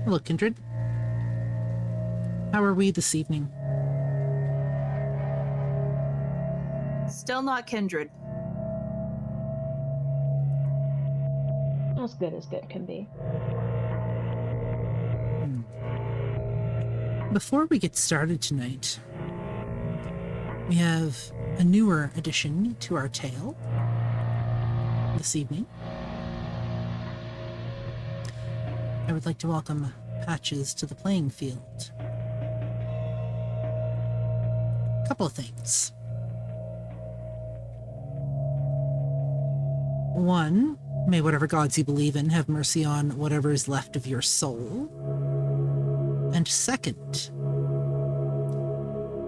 Hello, Kindred. How are we this evening? Still not kindred. As good as good can be. Before we get started tonight, we have a newer addition to our tale this evening. I would like to welcome Patches to the playing field. Couple of things. One, may whatever gods you believe in have mercy on whatever is left of your soul. And second,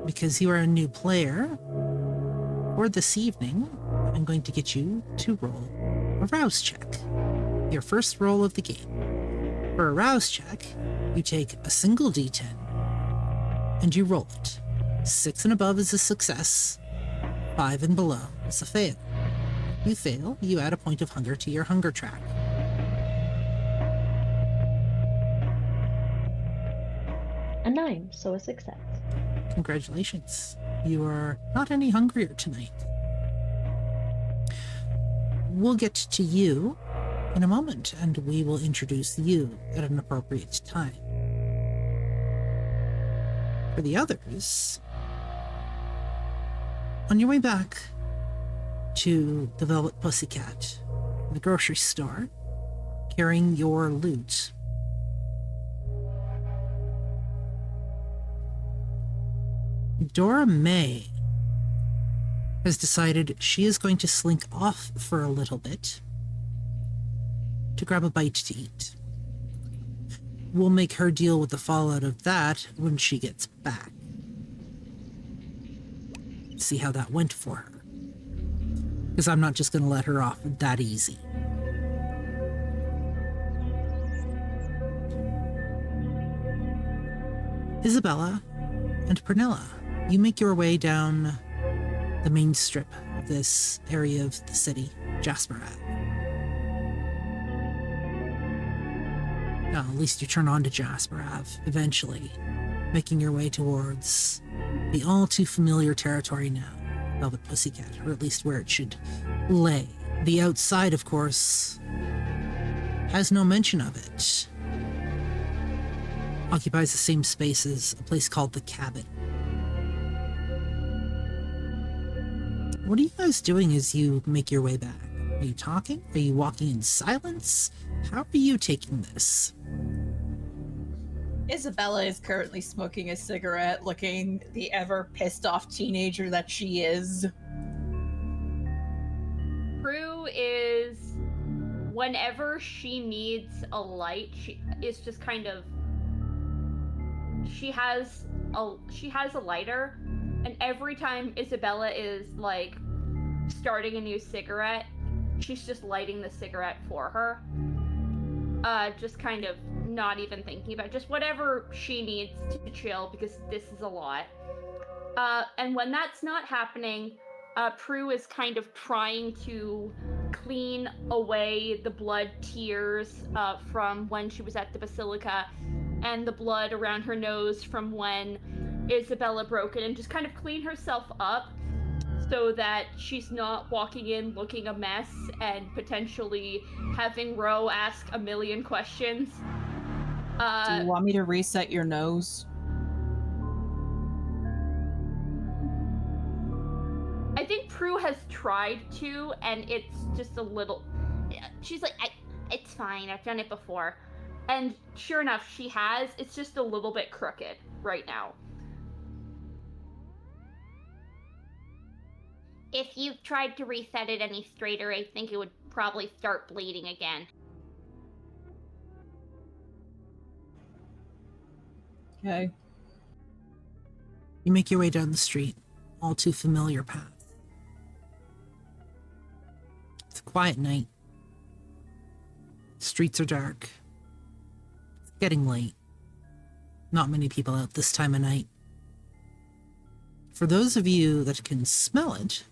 because you are a new player, for this evening, I'm going to get you to roll a rouse check. Your first roll of the game. For a rouse check, you take a single d10 and you roll it. 6 and above is a success, 5 and below is a fail. If you fail, you add a point of hunger to your hunger track. A 9, so a success. Congratulations. You are not any hungrier tonight. We'll get to you in a moment, and we will introduce you at an appropriate time. For the others, on your way back to the Velvet Pussycat, the grocery store, carrying your loot, Dora Mae has decided she is going to slink off for a little bit to grab a bite to eat. We'll make her deal with the fallout of that when she gets back. See how that went for her. Because I'm not just going to let her off that easy. Isabella and Prunella, you make your way down the main strip of this area of the city, Jasper Ave. Now, at least you turn on to Jasper Ave eventually, making your way towards the all too familiar territory now, Velvet Pussycat, or at least where it should lay. The outside, of course, has no mention of it. Occupies the same space as a place called the Cabin. What are you guys doing as you make your way back? Are you talking? Are you walking in silence? How are you taking this? Isabella is currently smoking a cigarette, looking the ever pissed off teenager that she is. Prue is, whenever she needs a light, she is just kind of, she has a lighter, and every time Isabella is like starting a new cigarette, she's just lighting the cigarette for her. Just kind of not even thinking about it, just whatever she needs to chill, because this is a lot. And when that's not happening, Prue is kind of trying to clean away the blood tears from when she was at the Basilica, and the blood around her nose from when Isabella broke it, and just kind of clean herself up so that she's not walking in looking a mess and potentially having Ro ask a million questions. Do you want me to reset your nose? I think Prue has tried to, and it's just a little... She's like, it's fine, I've done it before. And sure enough, she has. It's just a little bit crooked right now. If you tried to reset it any straighter, I think it would probably start bleeding again. Okay. You make your way down the street, all too familiar path. It's a quiet night. Streets are dark. It's getting late. Not many people out this time of night. For those of you that can smell it,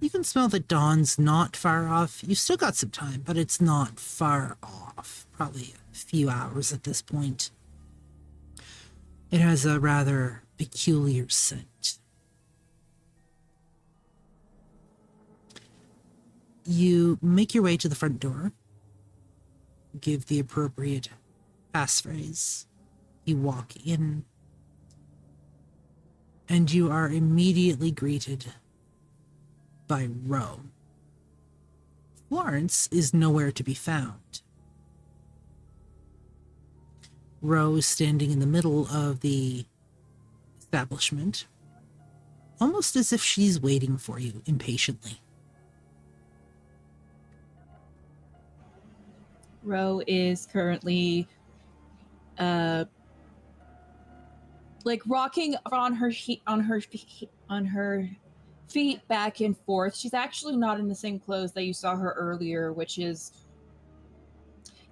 You can smell that dawn's not far off. You've still got some time, but it's not far off. Probably a few hours at this point. It has a rather peculiar scent. You make your way to the front door, give the appropriate passphrase. You walk in, and you are immediately greeted by Ro. Florence is nowhere to be found. Ro is standing in the middle of the establishment, almost as if she's waiting for you impatiently. Ro is currently like rocking on her feet back and forth. She's actually not in the same clothes that you saw her earlier, which is,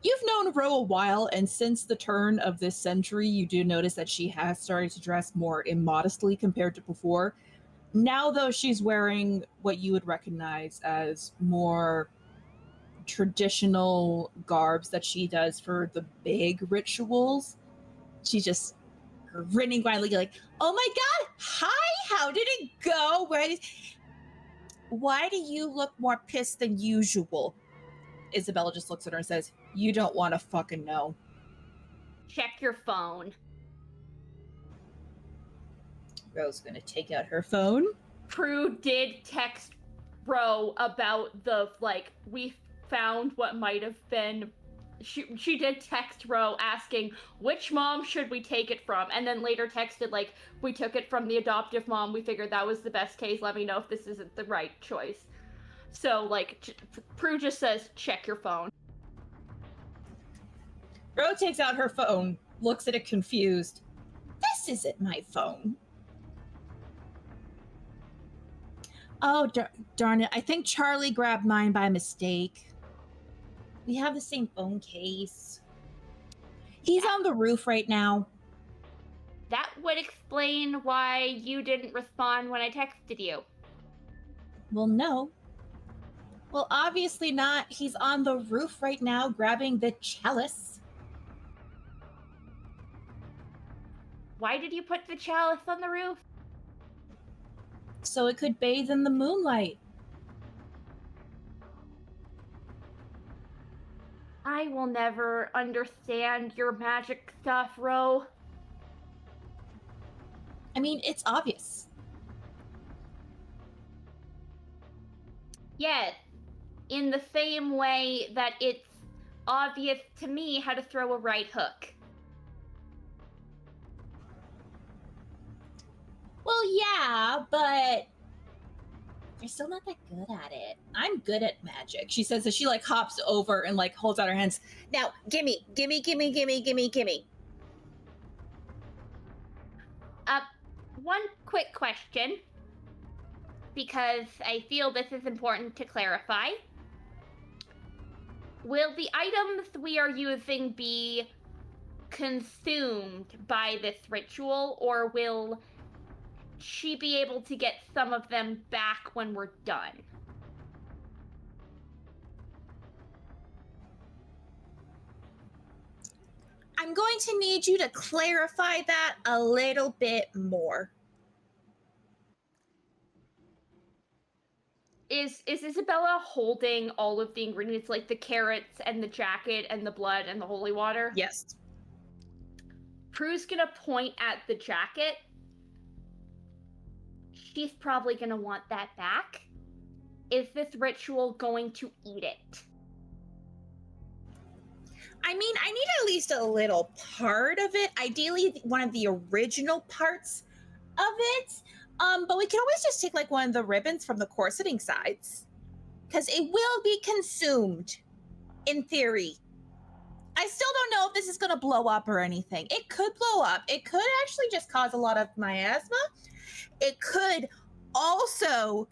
you've known Ro a while, and since the turn of this century, you do notice that she has started to dress more immodestly compared to before. Now, though, she's wearing what you would recognize as more traditional garbs that she does for the big rituals. She's just grinning wildly, like, "Oh my god, hi, how did it go? Why do you look more pissed than usual?" Isabella just looks at her and says, "You don't want to fucking know." Check your phone. Ro's gonna take out her phone. Prue did text Ro about the, like, we found what might have been. She did text Ro asking, which mom should we take it from? And then later texted, like, we took it from the adoptive mom. We figured that was the best case. Let me know if this isn't the right choice. So, like, Prue just says, check your phone. Ro takes out her phone, looks at it confused. "This isn't my phone." "Oh, darn it. I think Charlie grabbed mine by mistake. We have the same phone case. He's on the roof right now." That would explain why you didn't respond when I texted you. "Well, no. Well, obviously not. He's on the roof right now grabbing the chalice." Why did you put the chalice on the roof? "So it could bathe in the moonlight." I will never understand your magic stuff, Ro. I mean, it's obvious. Yes, in the same way that it's obvious to me how to throw a right hook. Well, yeah, but you're still not that good at it. I'm good at magic, she says as she, like, hops over and, like, holds out her hands. "Now, gimme. One quick question, because I feel this is important to clarify. Will the items we are using be consumed by this ritual, or will she be able to get some of them back when we're done? I'm going to need you to clarify that a little bit more." Is Isabella holding all of the ingredients, like the carrots and the jacket and the blood and the holy water? Yes. Prue's gonna point at the jacket. She's probably gonna want that back. Is this ritual going to eat it? I mean, I need at least a little part of it. Ideally, one of the original parts of it. But we can always just take, like, one of the ribbons from the corseting sides. Because it will be consumed, in theory. I still don't know if this is going to blow up or anything. It could blow up. It could actually just cause a lot of miasma. It could also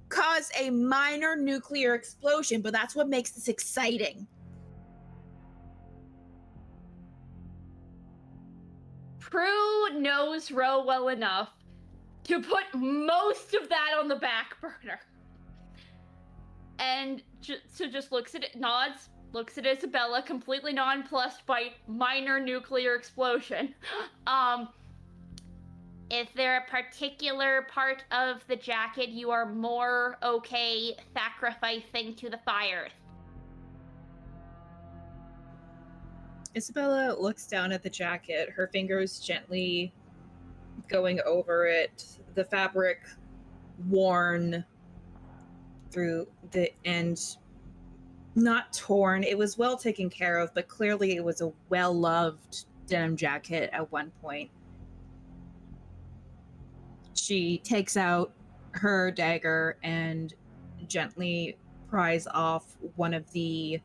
cause a minor nuclear explosion, but that's what makes this exciting. Prue knows Ro well enough to put most of that on the back burner. and just looks at it, nods, looks at Isabella, completely nonplussed by minor nuclear explosion. Is there a particular part of the jacket you are more okay sacrificing to the fire? Isabella looks down at the jacket, her fingers gently going over it, the fabric worn through the end, not torn. It was well taken care of, but clearly it was a well-loved denim jacket at one point. She takes out her dagger and gently pries off one of the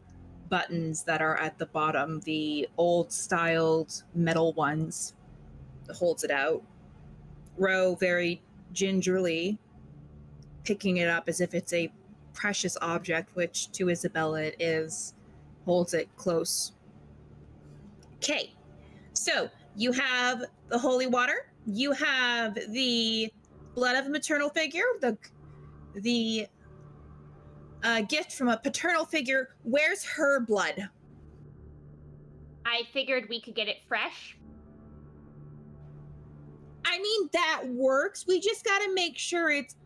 buttons that are at the bottom, the old-styled metal ones, holds it out. Ro, very gingerly, picking it up as if it's a precious object, which to Isabella it is, holds it close. Okay, so you have the holy water, you have the blood of a maternal figure, the gift from a paternal figure. Where's her blood? I figured we could get it fresh. I mean, that works. We just gotta make sure it's...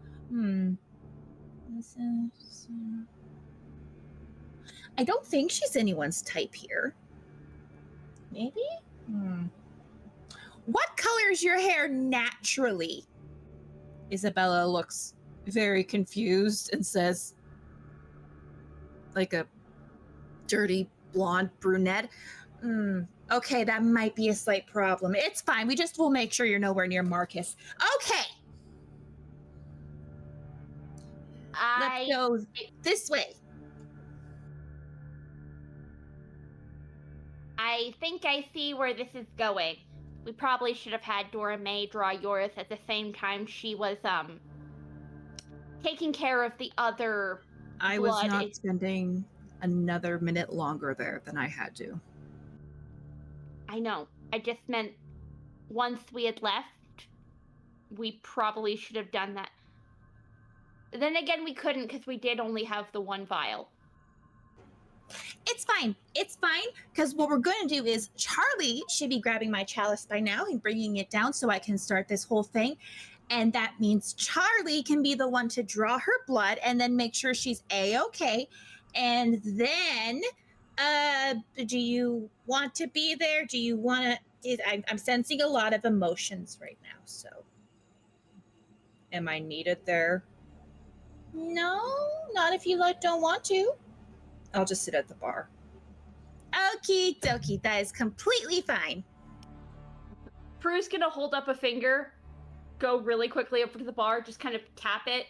I don't think she's anyone's type here. Maybe? What color is your hair naturally? Isabella looks very confused and says, like a dirty blonde brunette. Okay, that might be a slight problem. It's fine. We just will make sure you're nowhere near Marcus. Okay. Let's go this way. I think I see where this is going. We probably should have had Dora Mae draw yours at the same time she was taking care of the other I was not spending another minute longer there than I had to. I know. I just meant once we had left, we probably should have done that. Then again, we couldn't because we did only have the one vial. It's fine. It's fine, because what we're going to do is Charlie should be grabbing my chalice by now and bringing it down so I can start this whole thing. And that means Charlie can be the one to draw her blood and then make sure she's A-okay. And then, do you want to be there? Do you want to... I'm sensing a lot of emotions right now, so... Am I needed there? No, not if you don't want to. I'll just sit at the bar. Okie dokie, that is completely fine. Prue's gonna hold up a finger, go really quickly over to the bar, just kind of tap it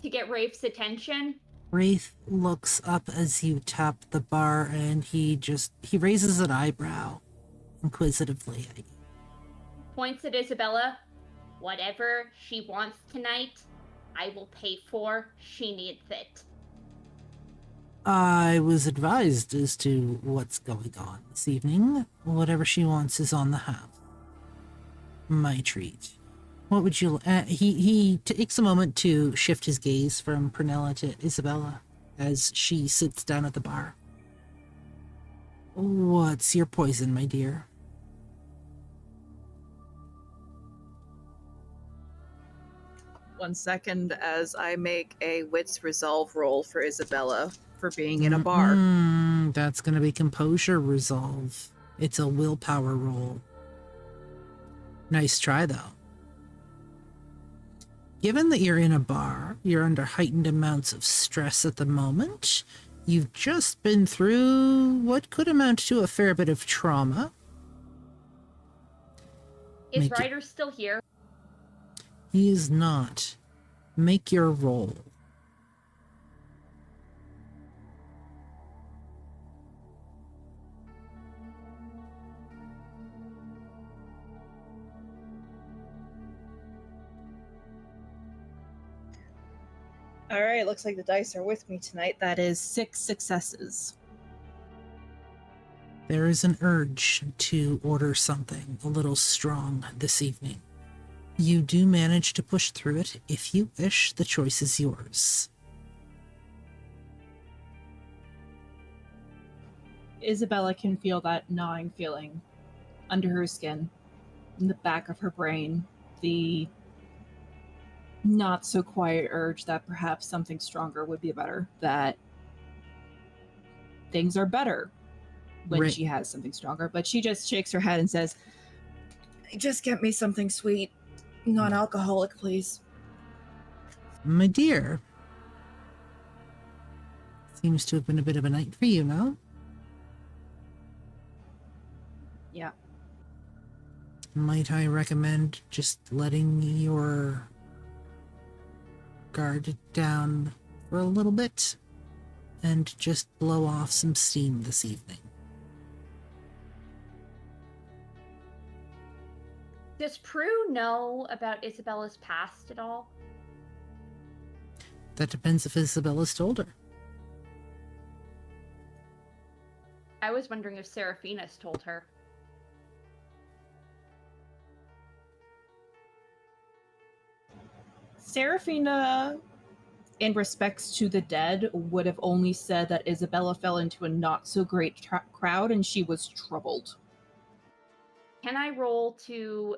to get Rafe's attention. Rafe looks up as you tap the bar and he raises an eyebrow inquisitively at you. Points at Isabella. Whatever she wants tonight, I will pay for. She needs it. I was advised as to what's going on this evening. Whatever she wants is on the house. My treat. What would you... he takes a moment to shift his gaze from Prunella to Isabella as she sits down at the bar. What's your poison, my dear? One second as I make a wits resolve roll for Isabella for being in a bar. That's going to be composure resolve. It's a willpower roll. Nice try, though. Given that you're in a bar, you're under heightened amounts of stress at the moment, you've just been through what could amount to a fair bit of trauma. Is Ryder still here? He is not. Make your roll. All right, looks like the dice are with me tonight. That is 6 successes. There is an urge to order something a little strong this evening. You do manage to push through it. If you wish, the choice is yours. Isabella can feel that gnawing feeling under her skin, in the back of her brain, the not so quiet urge that perhaps something stronger would be better, that things are better when Right. she has something stronger. But she just shakes her head and says, just get me something sweet, non-alcoholic, please. My dear. Seems to have been a bit of a night for you, no? Yeah. Might I recommend just letting your guard down for a little bit and just blow off some steam this evening? Does Prue know about Isabella's past at all? That depends if Isabella's told her. I was wondering if Seraphina's told her. Seraphina, in respects to the dead, would have only said that Isabella fell into a not-so-great crowd and she was troubled. Can I roll to...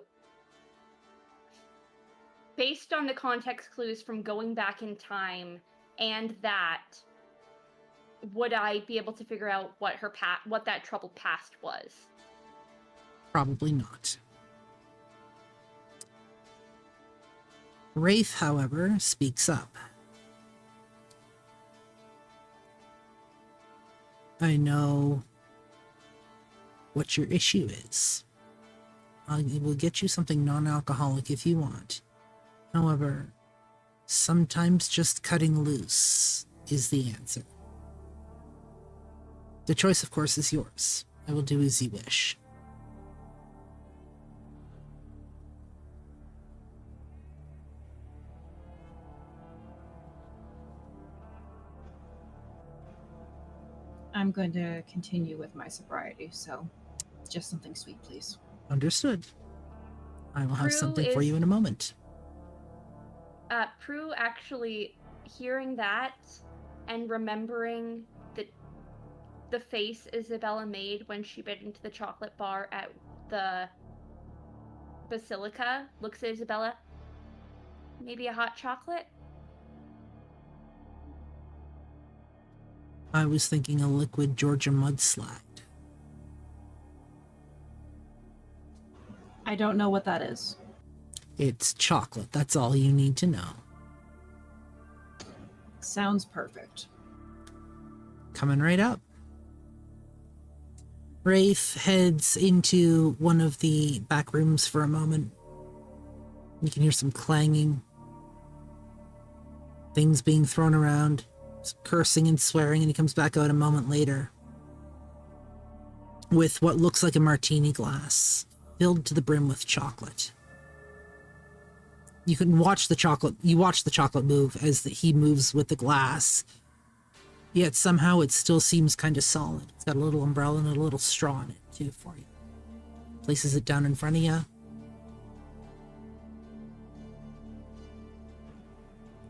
Based on the context clues from going back in time and that, would I be able to figure out what what that troubled past was? Probably not. Wraith, however, speaks up. I know what your issue is. I will get you something non-alcoholic if you want. However, sometimes just cutting loose is the answer. The choice, of course, is yours. I will do as you wish. I'm going to continue with my sobriety, so just something sweet, please. Understood. I will have Prue something for you in a moment. Prue actually hearing that and remembering the face Isabella made when she bit into the chocolate bar at the Basilica, looks at Isabella. Maybe a hot chocolate? I was thinking a liquid Georgia mudslide. I don't know what that is. It's chocolate. That's all you need to know. Sounds perfect. Coming right up. Wraith heads into one of the back rooms for a moment. You can hear some clanging. Things being thrown around. Some cursing and swearing, and he comes back out a moment later with what looks like a martini glass filled to the brim with chocolate. You can watch the chocolate. You watch the chocolate move as he moves with the glass. Yet somehow it still seems kind of solid. It's got a little umbrella and a little straw in it too for you. Places it down in front of you.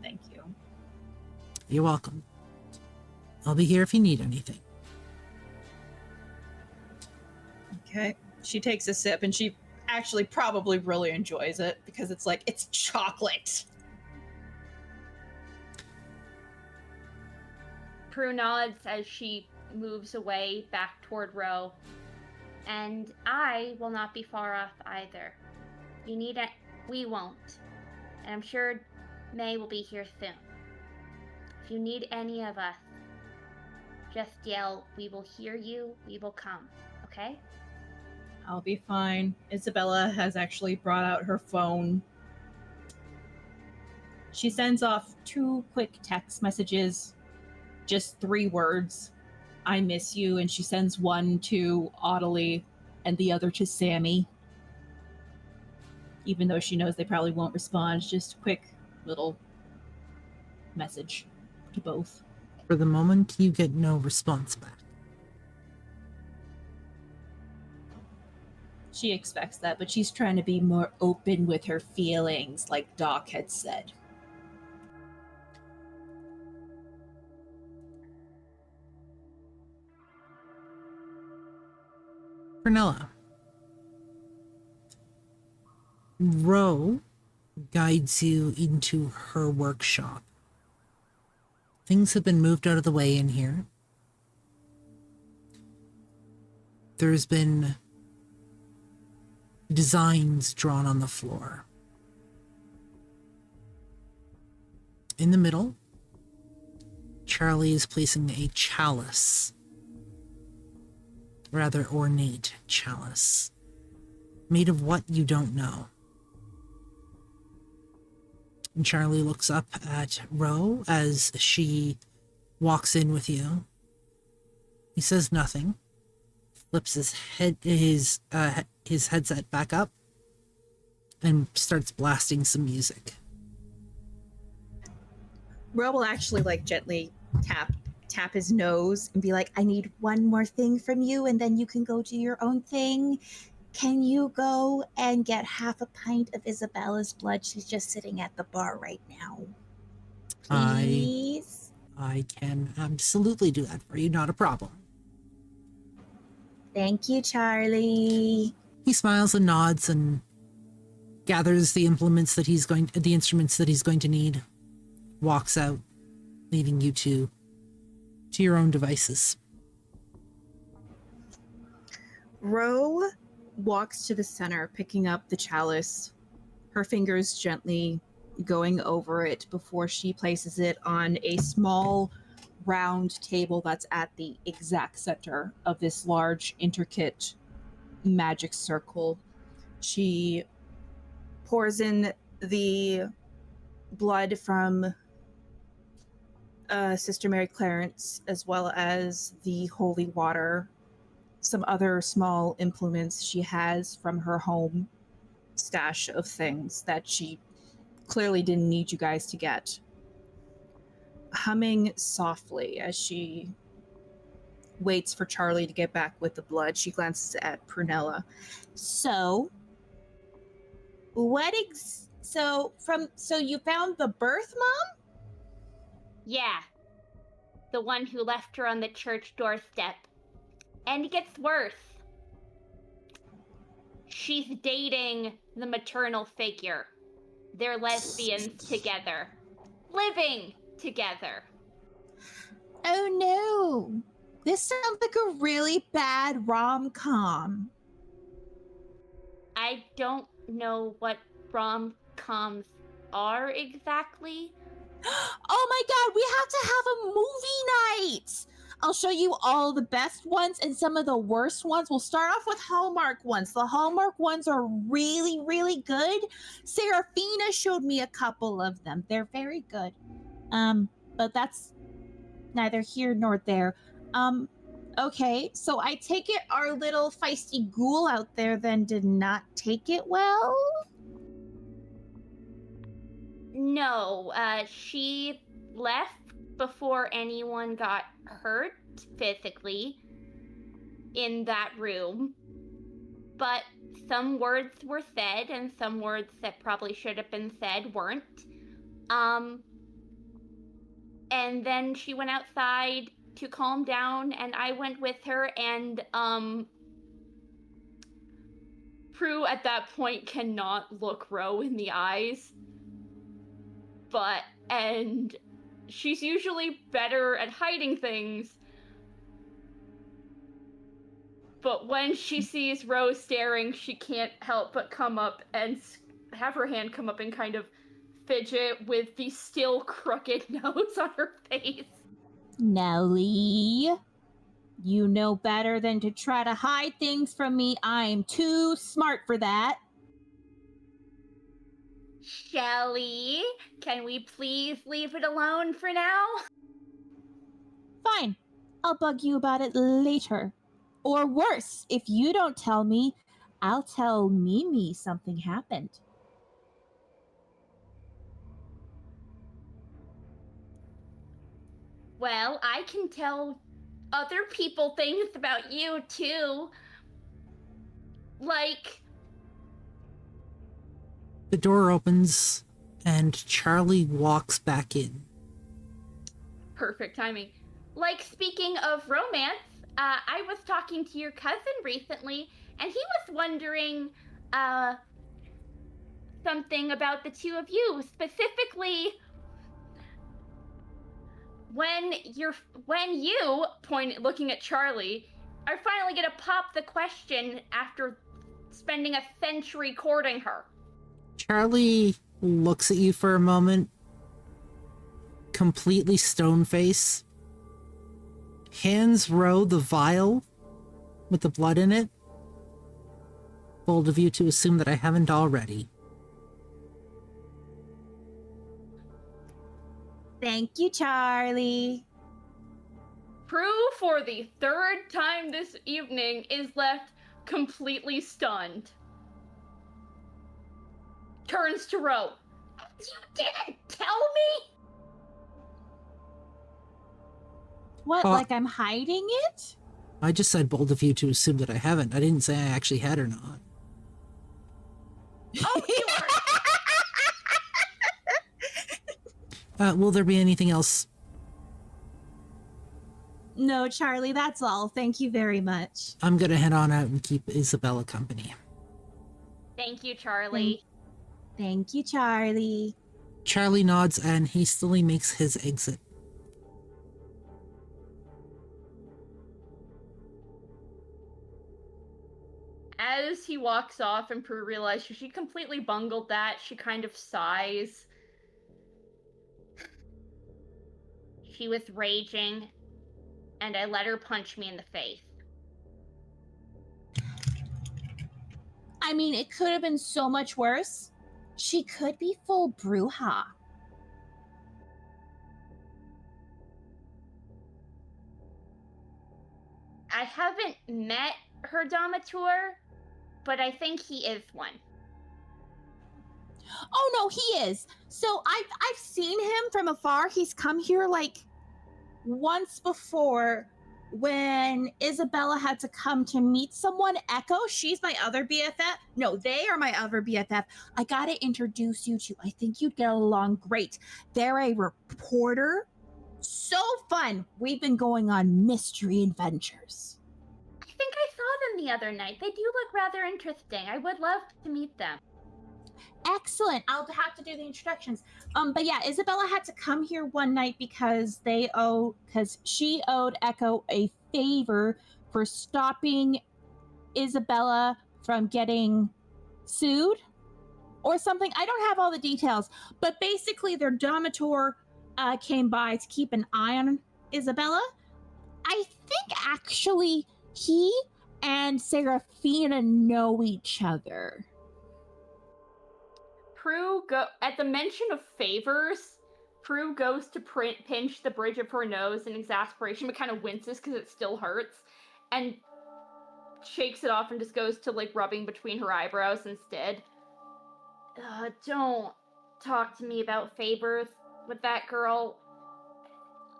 Thank you. You're welcome. I'll be here if you need anything. Okay. She takes a sip and she actually probably really enjoys it because it's like, it's chocolate. Prue nods as she moves away back toward Ro. And I will not be far off either. You need it. We won't. And I'm sure May will be here soon. If you need any of us, just yell. We will hear you. We will come. Okay? I'll be fine. Isabella has actually brought out her phone. She sends off 2 quick text messages, just 3 words. I miss you, and she sends one to Audley and the other to Sammy. Even though she knows they probably won't respond, just a quick little message to both. For the moment, you get no response back. She expects that, but she's trying to be more open with her feelings, like Doc had said. Prunella. Ro guides you into her workshop. Things have been moved out of the way in here. There's been designs drawn on the floor. In the middle, Charlie is placing a chalice. Rather ornate chalice. Made of what you don't know. And Charlie looks up at Ro as she walks in with you. He says nothing. Flips his headset back up and starts blasting some music. Ro will actually like gently tap his nose and be like, I need one more thing from you and then you can go do your own thing. Can you go and get half a pint of Isabella's blood? She's just sitting at the bar right now. Please? I can absolutely do that for you, not a problem. Thank you, Charlie. He smiles and nods and gathers the instruments that he's going to need. Walks out, leaving you to your own devices. Ro walks to the center, picking up the chalice, her fingers gently going over it before she places it on a small round table that's at the exact center of this large, intricate magic circle. She pours in the blood from Sister Mary Clarence, as well as the holy water, some other small implements she has from her home stash of things that she clearly didn't need you guys to get. Humming softly as she waits for Charlie to get back with the blood, she glances at Prunella. So, so you found the birth mom? Yeah. The one who left her on the church doorstep. And it gets worse. She's dating the maternal figure. They're lesbians together. Living together. Oh no. This sounds like a really bad rom-com. I don't know what rom-coms are exactly. Oh my god, we have to have a movie night! I'll show you all the best ones and some of the worst ones. We'll start off with Hallmark ones. The Hallmark ones are really, really good. Serafina showed me a couple of them. They're very good. But that's neither here nor there. Okay, so I take it our little feisty ghoul out there then did not take it well? No, she left before anyone got hurt physically in that room. But some words were said, and some words that probably should have been said weren't. And then she went outside to calm down, and I went with her, and Prue at that point cannot look Ro in the eyes. And she's usually better at hiding things. But when she sees Ro staring, she can't help but come up and have her hand come up and kind of fidget with the still crooked nose on her face. Nellie, you know better than to try to hide things from me. I'm too smart for that. Shelly, can we please leave it alone for now? Fine. I'll bug you about it later. Or worse, if you don't tell me, I'll tell Mimi something happened. Well, I can tell other people things about you, too. Like... The door opens and Charlie walks back in. Perfect timing. Like, speaking of romance, I was talking to your cousin recently, and he was wondering, something about the two of you, specifically when you, looking at Charlie, are finally gonna pop the question after spending a century courting her. Charlie looks at you for a moment, completely stone face, hands Ro the vial with the blood in it. Bold of you to assume that I haven't already. Thank you, Charlie. Prue, for the third time this evening, is left completely stunned. Turns to Ro. You didn't tell me? What, like I'm hiding it? I just said bold of you to assume that I haven't. I didn't say I actually had or not. Oh, you are. Will there be anything else? No, Charlie, that's all. Thank you very much. I'm gonna head on out and keep Isabella company. Thank you, Charlie. Thank you, Charlie. Charlie nods and hastily makes his exit. As he walks off and Prue realizes she completely bungled that, she kind of sighs. She was raging, and I let her punch me in the face. I mean, it could have been so much worse. She could be full bruja. I haven't met her domateur, but I think he is one. Oh no, he is. So I've seen him from afar. He's come here like once before when Isabella had to come to meet someone. Echo, she's my other BFF. No, they are my other BFF. I gotta introduce you to. I think you'd get along great. They're a reporter. So fun. We've been going on mystery adventures. I think I saw them the other night. They do look rather interesting. I would love to meet them. Excellent. I'll have to do the introductions. But yeah, Isabella had to come here one night because she owed Echo a favor for stopping Isabella from getting sued or something. I don't have all the details, but basically their domateur came by to keep an eye on Isabella. I think actually he and Serafina know each other. Prue at the mention of favors, Prue goes to pinch the bridge of her nose in exasperation, but kind of winces because it still hurts, and shakes it off and just goes to like rubbing between her eyebrows instead. Don't talk to me about favors with that girl.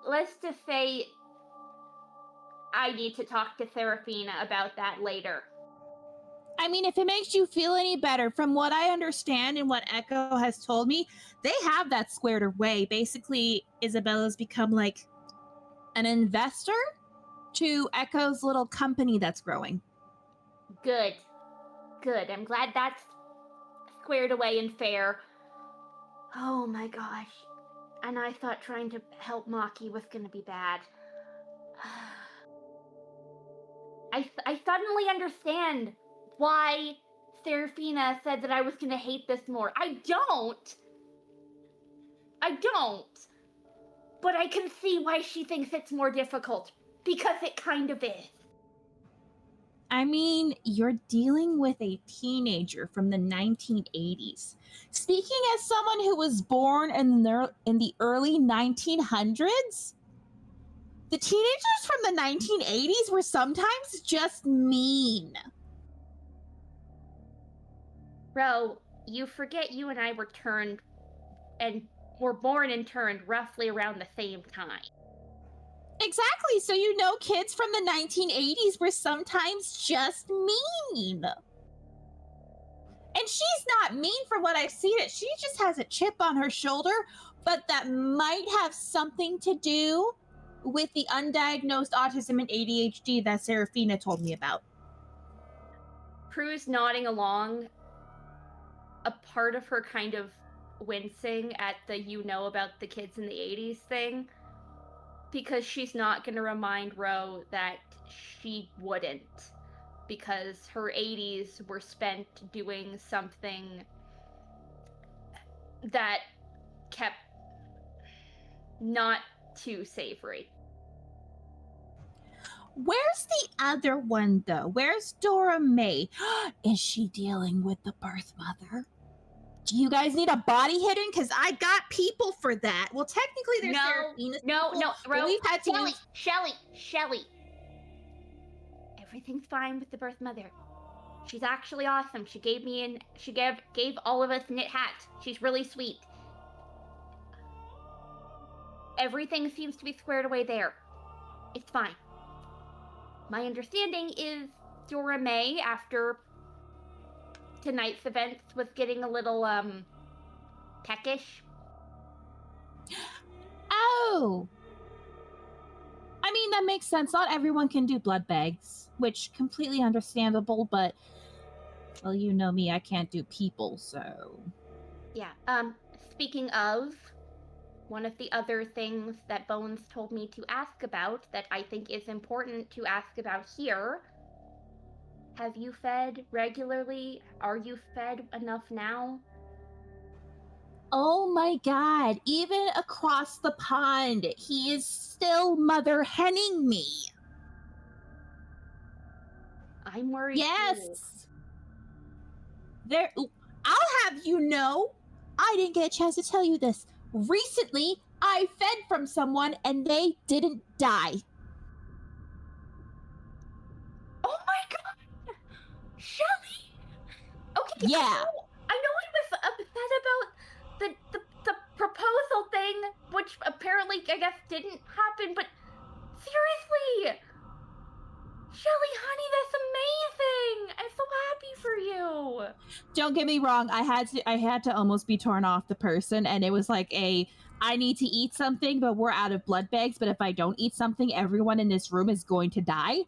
Let's just say I need to talk to Serafina about that later. I mean, if it makes you feel any better, from what I understand and what Echo has told me, they have that squared away. Basically, Isabella's become like an investor to Echo's little company that's growing. Good. I'm glad that's squared away and fair. Oh my gosh. And I thought trying to help Maki was gonna be bad. I suddenly understand why Serafina said that I was gonna hate this more. I don't. But I can see why she thinks it's more difficult. Because it kind of is. I mean, you're dealing with a teenager from the 1980s. Speaking as someone who was born in the early 1900s, the teenagers from the 1980s were sometimes just mean. Ro, you forget you and I were born and turned roughly around the same time. Exactly, so you know kids from the 1980s were sometimes just mean. And she's not mean from what I've seen it. She just has a chip on her shoulder, but that might have something to do with the undiagnosed autism and ADHD that Serafina told me about. Prue's nodding along, a part of her kind of wincing at the about the kids in the 80s thing, because she's not going to remind Ro that she wouldn't, because her 80s were spent doing something that kept not too savory. Where's the other one, though? Where's Dora Mae? Is she dealing with the birth mother? Do you guys need a body hidden? Because I got people for that. Well, technically, there's Serafina's no, people, Ro, we've had to Shelly. Everything's fine with the birth mother. She's actually awesome. She gave all of us knit hats. She's really sweet. Everything seems to be squared away there. It's fine. My understanding is Dora Mae, after tonight's events, was getting a little, peckish. Oh! I mean, that makes sense. Not everyone can do blood bags, which completely understandable, but, well, you know me, I can't do people, so... Yeah, speaking of, one of the other things that Bones told me to ask about that I think is important to ask about here, have you fed regularly? Are you fed enough now? Oh my god, even across the pond, he is still mother henning me. I'm worried. Yes. There, I'll have you know, I didn't get a chance to tell you this. Recently, I fed from someone and they didn't die. Oh my god! Shelly! Okay, Yeah. I know I was upset about the proposal thing, which apparently, I guess, didn't happen, but seriously! Shelly, honey, that's amazing! I'm so happy for you! Don't get me wrong, I had to almost be torn off the person, and it was like I need to eat something, but we're out of blood bags, but if I don't eat something, everyone in this room is going to die.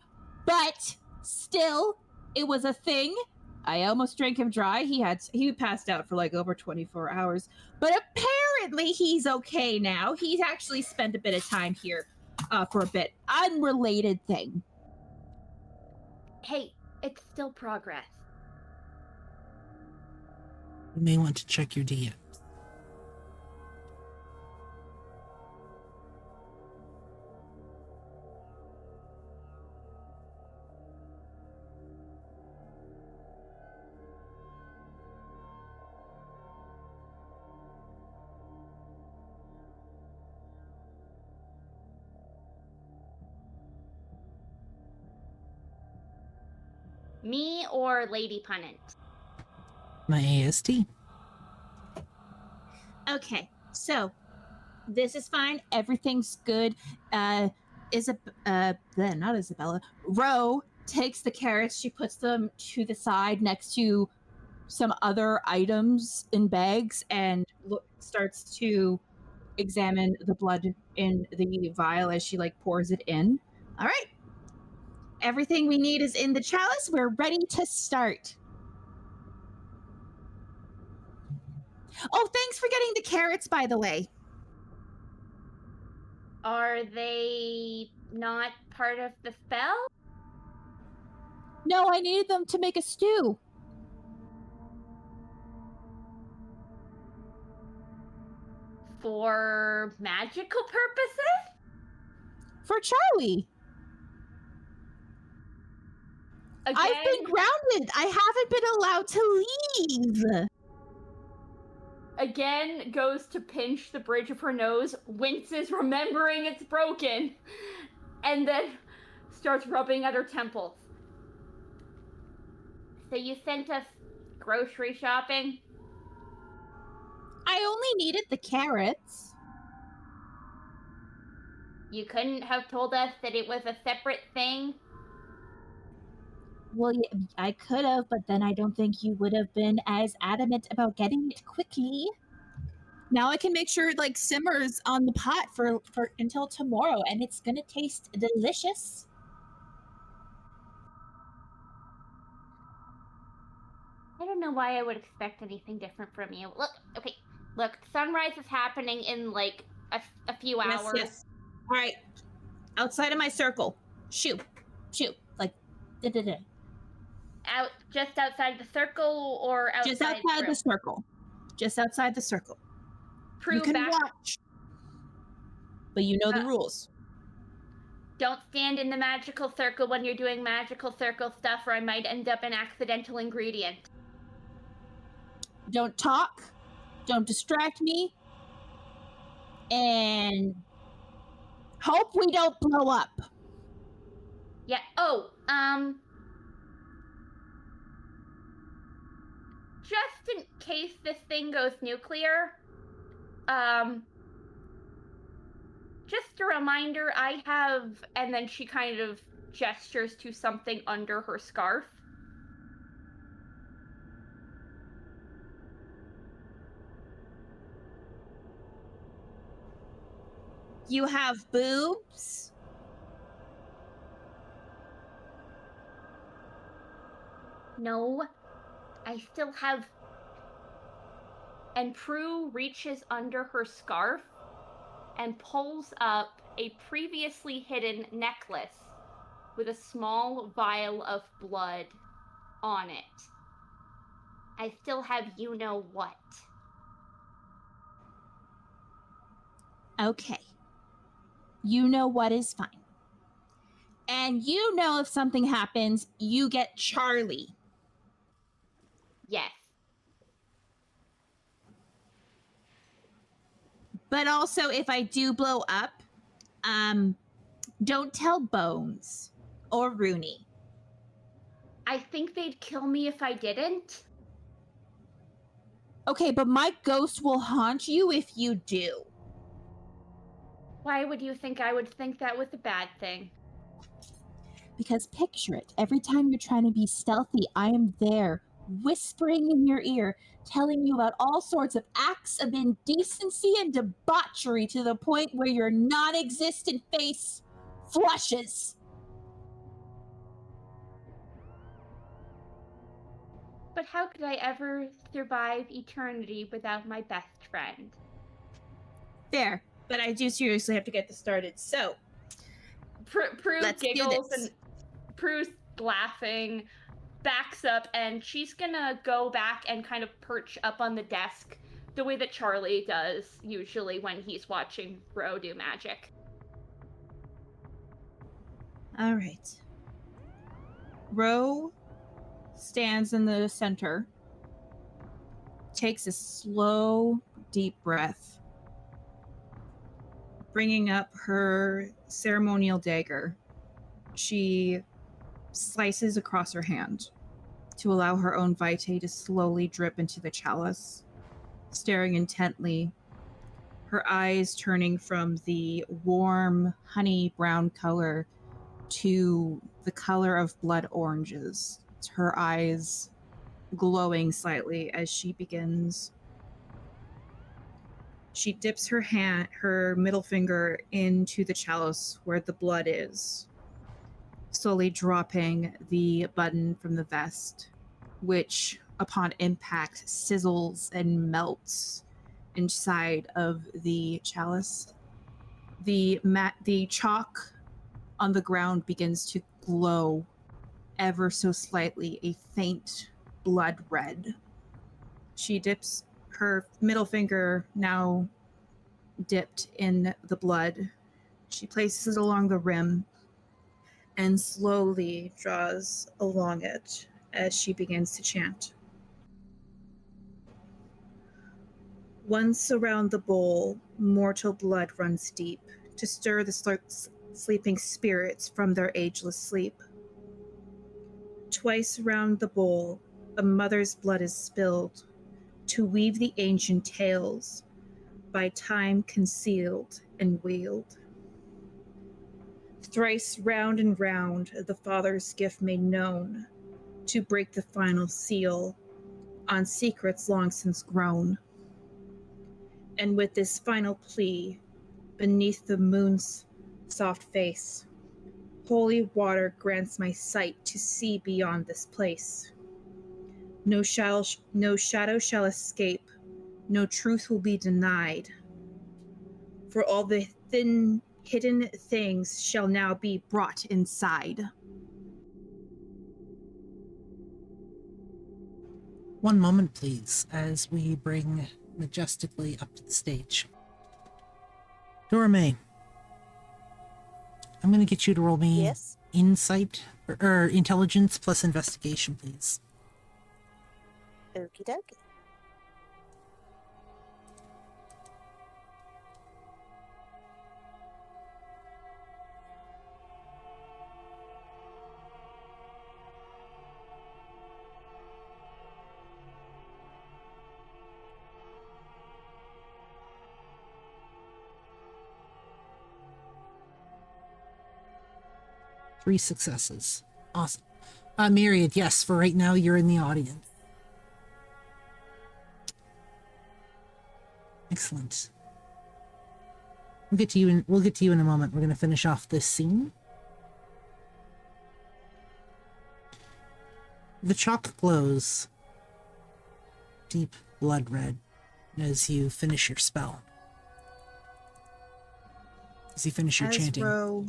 But still, it was a thing. I almost drank him dry. He passed out for like over 24 hours, but apparently he's okay now. He's actually spent a bit of time here for a bit. Unrelated thing. Hey, it's still progress. You may want to check your DM. Me or Lady Punnett? My AST. Okay, so this is fine. Everything's good. Not Isabella. Ro takes the carrots. She puts them to the side next to some other items in bags and starts to examine the blood in the vial as she pours it in. All right. Everything we need is in the chalice. We're ready to start. Oh, thanks for getting the carrots, by the way. Are they not part of the spell? No, I needed them to make a stew. For magical purposes? For Charlie. Again, I've been grounded. I haven't been allowed to leave. Again goes to pinch the bridge of her nose, winces, remembering it's broken, and then starts rubbing at her temples. So you sent us grocery shopping? I only needed the carrots. You couldn't have told us that it was a separate thing? Well, yeah, I could have, but then I don't think you would have been as adamant about getting it quickly. Now I can make sure it like simmers on the pot for until tomorrow, and it's gonna taste delicious. I don't know why I would expect anything different from you. Look, sunrise is happening in like a few hours. Yes. All right, outside of my circle. Shoo, like da-da-da. Out just outside the circle or outside Just outside the circle. Just outside the circle. You can watch, but you know the rules. Don't stand in the magical circle when you're doing magical circle stuff, or I might end up an accidental ingredient. Don't talk. Don't distract me. And hope we don't blow up. Yeah. Just in case this thing goes nuclear, just a reminder, I have, and then she kind of gestures to something under her scarf. You have boobs? No, I still have. And Prue reaches under her scarf and pulls up a previously hidden necklace with a small vial of blood on it. I still have you know what. Okay. You know what is fine. And you know if something happens, you get Charlie. Yes. But also, if I do blow up, don't tell Bones or Rooney. I think they'd kill me if I didn't. Okay, but my ghost will haunt you if you do. Why would you think I would think that was a bad thing? Because picture it, every time you're trying to be stealthy, I am there, whispering in your ear, telling you about all sorts of acts of indecency and debauchery to the point where your non-existent face flushes. But how could I ever survive eternity without my best friend? Fair, but I do seriously have to get this started, so... Prue let's giggles and Prue's laughing, backs up, and she's gonna go back and kind of perch up on the desk the way that Charlie does usually when he's watching Ro do magic. All right. Ro stands in the center, takes a slow, deep breath, bringing up her ceremonial dagger. She slices across her hand to allow her own vitae to slowly drip into the chalice, staring intently, her eyes turning from the warm honey brown color to the color of blood oranges, her eyes glowing slightly as she begins. She dips her middle finger into the chalice where the blood is, slowly dropping the button from the vest, which, upon impact, sizzles and melts inside of the chalice. The chalk on the ground begins to glow ever so slightly, a faint blood red. She dips her middle finger, now dipped in the blood. She places it along the rim and slowly draws along it as she begins to chant. Once around the bowl, mortal blood runs deep to stir the sleeping spirits from their ageless sleep. Twice round the bowl, a mother's blood is spilled to weave the ancient tales by time concealed and wheeled. Thrice round and round, the father's gift made known to break the final seal on secrets long since grown. And with this final plea, beneath the moon's soft face, holy water grants my sight to see beyond this place. No shadow shall escape, no truth will be denied. For all the hidden things shall now be brought inside. One moment, please, as we bring majestically up to the stage. Dora Mae, I'm going to get you to roll me Yes. insight or intelligence plus investigation, please. Okie dokie. Three successes. Awesome. Myriad, yes, for right now, you're in the audience. Excellent. We'll get to you in a moment. We're going to finish off this scene. The chalk glows deep blood red as you finish your spell. As you finish your chanting. Ro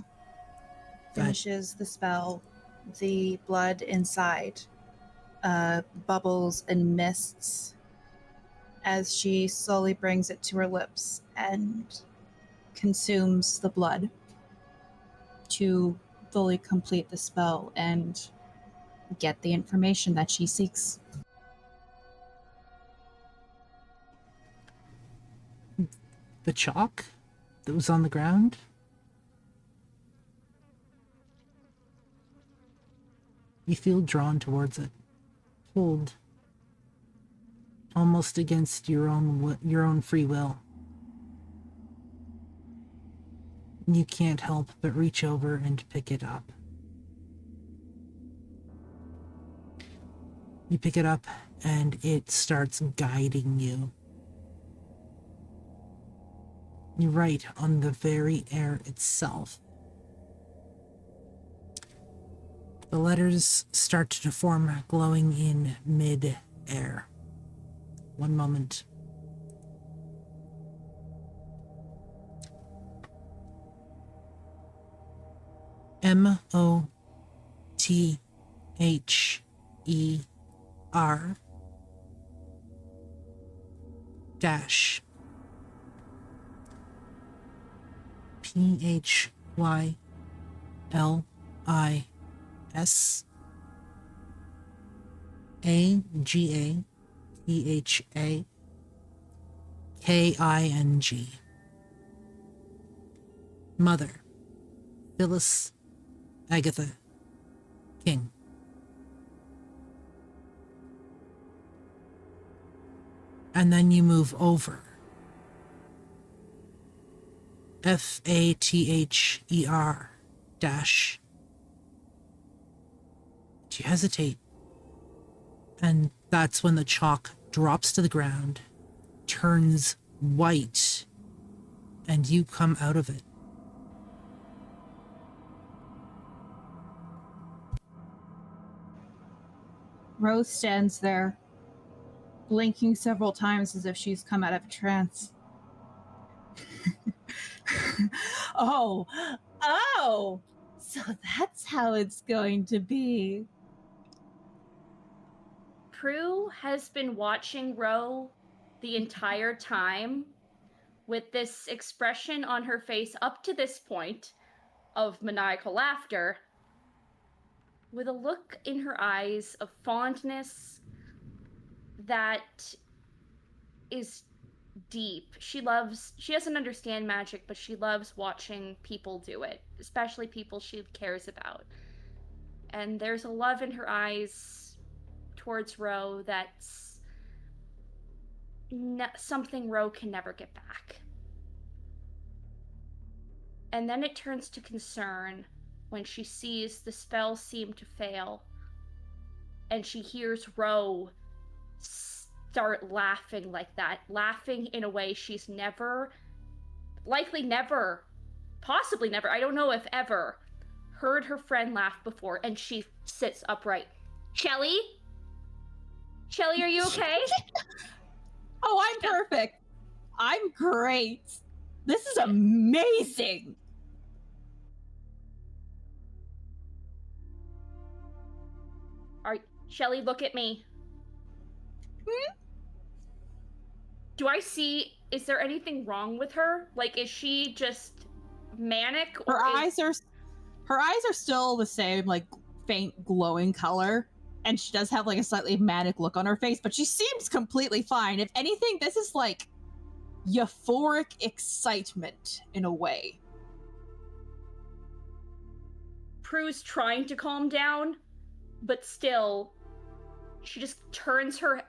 finishes the spell, the blood inside bubbles and mists as she slowly brings it to her lips and consumes the blood to fully complete the spell and get the information that she seeks. The chalk that was on the ground? You feel drawn towards it, pulled almost against your own free will. You can't help but reach over and pick it up. You pick it up and it starts guiding you. You write on the very air itself. The letters start to form, glowing in mid-air. One moment. MOTHER dash PHYLIS AGATHAKING. Mother, Phyllis Agatha King. And then you move over. FATHER dash. You hesitate. And that's when the chalk drops to the ground, turns white, and you come out of it. Rose stands there, blinking several times as if she's come out of a trance. Oh, so that's how it's going to be. Prue has been watching Ro the entire time with this expression on her face up to this point of maniacal laughter, with a look in her eyes of fondness that is deep. She doesn't understand magic, but she loves watching people do it, especially people she cares about. And there's a love in her eyes towards Ro that's something Ro can never get back. And then it turns to concern when she sees the spell seem to fail and she hears Ro start laughing like that, laughing in a way she's never, possibly never, I don't know if ever, heard her friend laugh before, and she sits upright. Shelly? Shelly, are you okay? Oh, I'm perfect. I'm great. This is amazing. Shelly, look at me. Do I see, is there anything wrong with her? Like, is she just manic? Or Her eyes are still the same, like, faint glowing color. And she does have, like, a slightly manic look on her face, but she seems completely fine. If anything, this is, like, euphoric excitement in a way. Prue's trying to calm down, but still, she just turns her...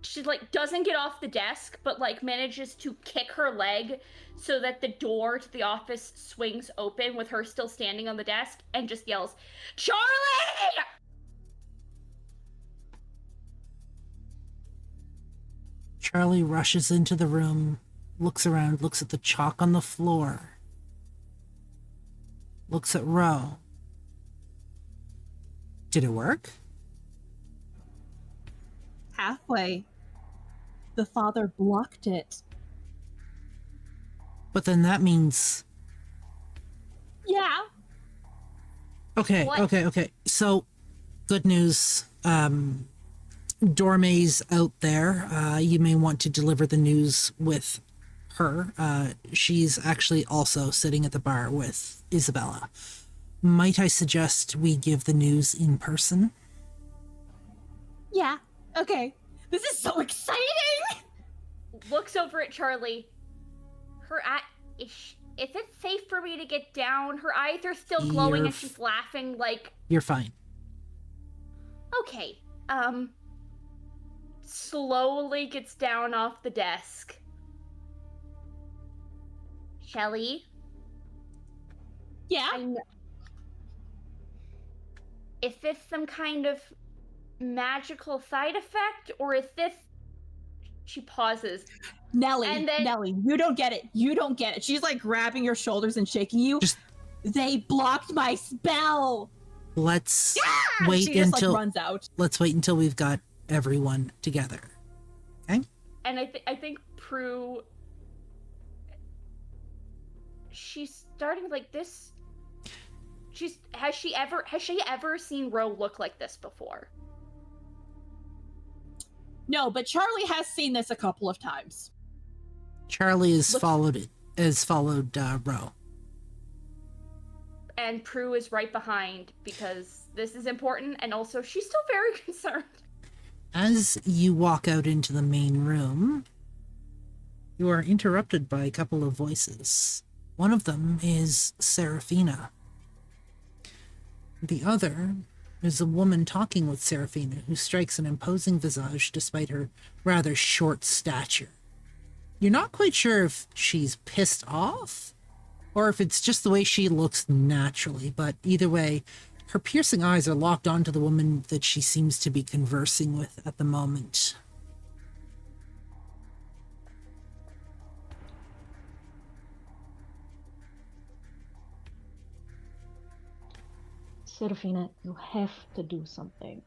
She, like, doesn't get off the desk, but, like, manages to kick her leg so that the door to the office swings open with her still standing on the desk, and just yells, "Charlie!" Charlie rushes into the room, looks around, looks at the chalk on the floor, looks at Ro. Did it work? Halfway. The father blocked it. But then that means... Yeah. Okay, What? okay. So, good news. Dora Mae's out there. You may want to deliver the news with her. She's actually also sitting at the bar with Isabella. Might I suggest we give the news in person? Yeah. Okay. This is so exciting! Looks over at Charlie. Is it safe for me to get down? Her eyes are still glowing and she's laughing like... You're fine. Okay, slowly gets down off the desk. Shelly? Yeah? Is this some kind of magical side effect, or is this... She pauses. Nelly, And then- Nelly, you don't get it. You don't get it. She's like grabbing your shoulders and shaking you. They blocked my spell. Let's Wait wait she just, until like, runs out. Let's wait until we've got everyone together. Okay? And I think Prue... She's starting like this... Has she ever seen Ro look like this before? No, but Charlie has seen this a couple of times. Charlie has followed Ro. And Prue is right behind because this is important, and also she's still very concerned. As you walk out into the main room, you are interrupted by a couple of voices. One of them is Seraphina. The other is a woman talking with Seraphina, who strikes an imposing visage despite her rather short stature. You're not quite sure if she's pissed off or if it's just the way she looks naturally, but either way, her piercing eyes are locked onto the woman that she seems to be conversing with at the moment. Serafina, you have to do something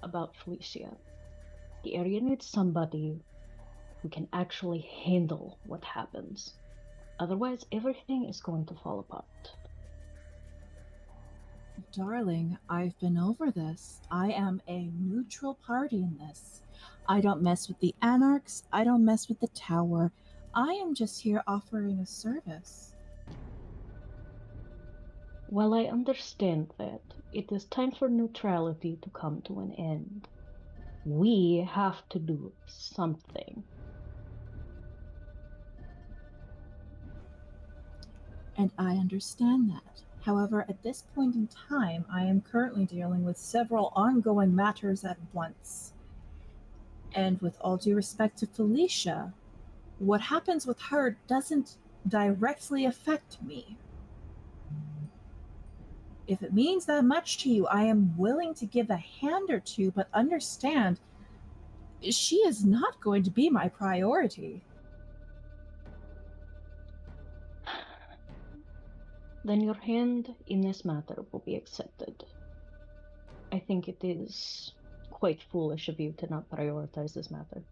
about Felicia. The area needs somebody who can actually handle what happens. Otherwise, everything is going to fall apart. Darling, I've been over this. I am a neutral party in this. I don't mess with the Anarchs. I don't mess with the Tower. I am just here offering a service. Well, I understand that. It is time for neutrality to come to an end. We have to do something. And I understand that. However, at this point in time, I am currently dealing with several ongoing matters at once. And with all due respect to Felicia, what happens with her doesn't directly affect me. If it means that much to you, I am willing to give a hand or two, but understand, She is not going to be my priority. Then your hand in this matter will be accepted. I think it is quite foolish of you to not prioritize this matter.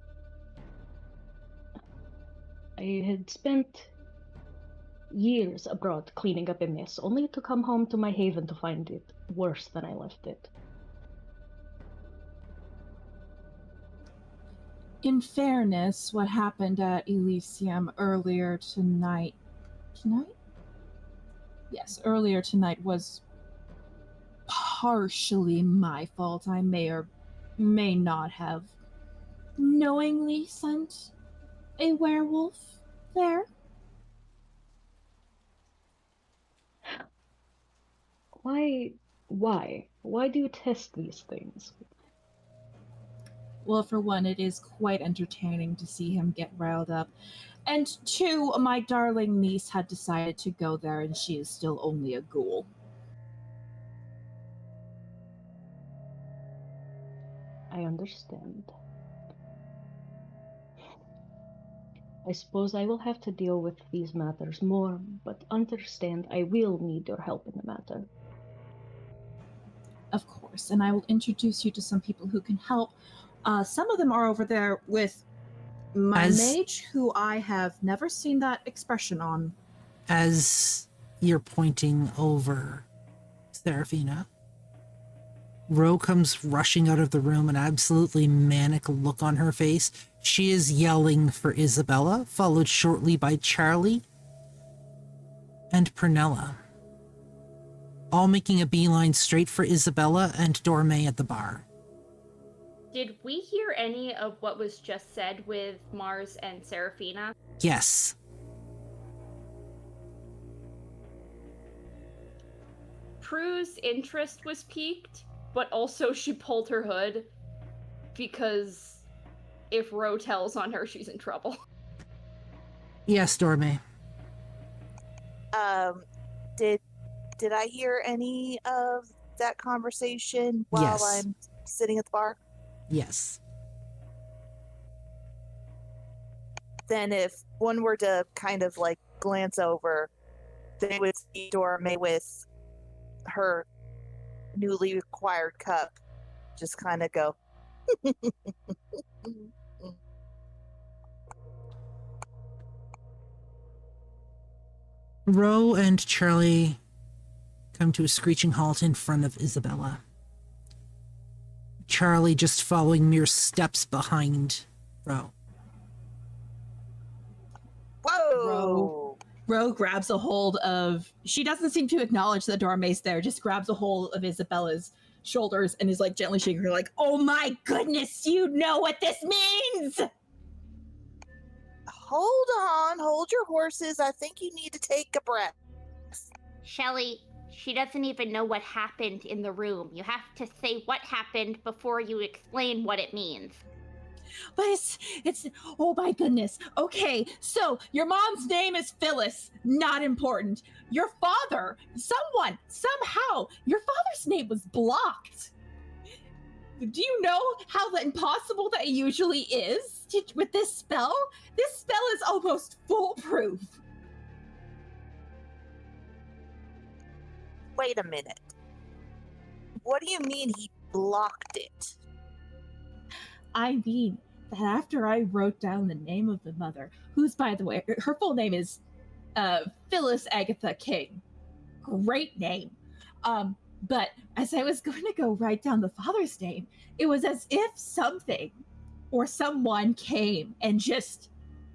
I had spent years abroad cleaning up a mess, only to come home to my haven to find it worse than I left it. In fairness, what happened at Elysium earlier tonight... Tonight? Yes, earlier tonight was partially my fault. I may or may not have knowingly sent a werewolf there. Why? Why do you test these things? Well, for one, it is quite entertaining to see him get riled up. And two, my darling niece had decided to go there and she is still only a ghoul. I understand. I suppose I will have to deal with these matters more, but understand I will need your help in the matter. Of course, and I will introduce you to some people who can help. Some of them are over there with my mage, who I have never seen that expression on. As you're pointing over Seraphina, Ro comes rushing out of the room, an absolutely manic look on her face. She is yelling for Isabella, followed shortly by Charlie and Prunella, all making a beeline straight for Isabella and Dora Mae at the bar. Did we hear any of what was just said with Mars and Seraphina? Yes. Prue's interest was piqued, but also she pulled her hood because if Ro tells on her, she's in trouble. Yes, Dora Mae. Did I hear any of that conversation while I'm sitting at the bar? Yes. Then if one were to kind of like glance over, they would see Dora Mae with her newly acquired cup just kind of go. Ro and Charlie come to a screeching halt in front of Isabella. Charlie just following mere steps behind Ro. Whoa! Ro grabs a hold of... She doesn't seem to acknowledge that Dora Mae's there, just grabs a hold of Isabella's shoulders and is like gently shaking her like, oh my goodness, you know what this means! Hold on, hold your horses. I think you need to take a breath. Shelly, she doesn't even know what happened in the room. You have to say what happened before you explain what it means. But it's oh my goodness. Okay, so your mom's name is Phyllis. Not important. Your father, somehow, your father's name was blocked. Do you know how impossible that usually is with this spell? This spell is almost foolproof. Wait a minute. What do you mean he blocked it? I mean that after I wrote down the name of the mother, who's, by the way, her full name is Phyllis Agatha King. Great name. But as I was going to go write down the father's name, it was as if something or someone came and just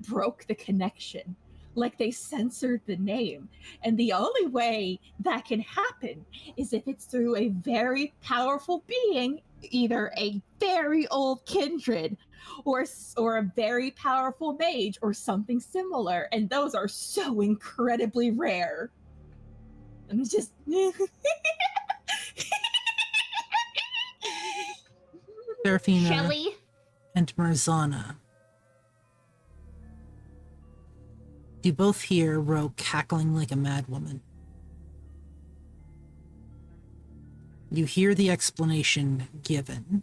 broke the connection. Like they censored the name. And the only way that can happen is if it's through a very powerful being, either a very old kindred or a very powerful mage or something similar. And those are so incredibly rare. And it's just... Seraphina Shelly? and Marzanna. You both hear Ro cackling like a madwoman. You hear the explanation given.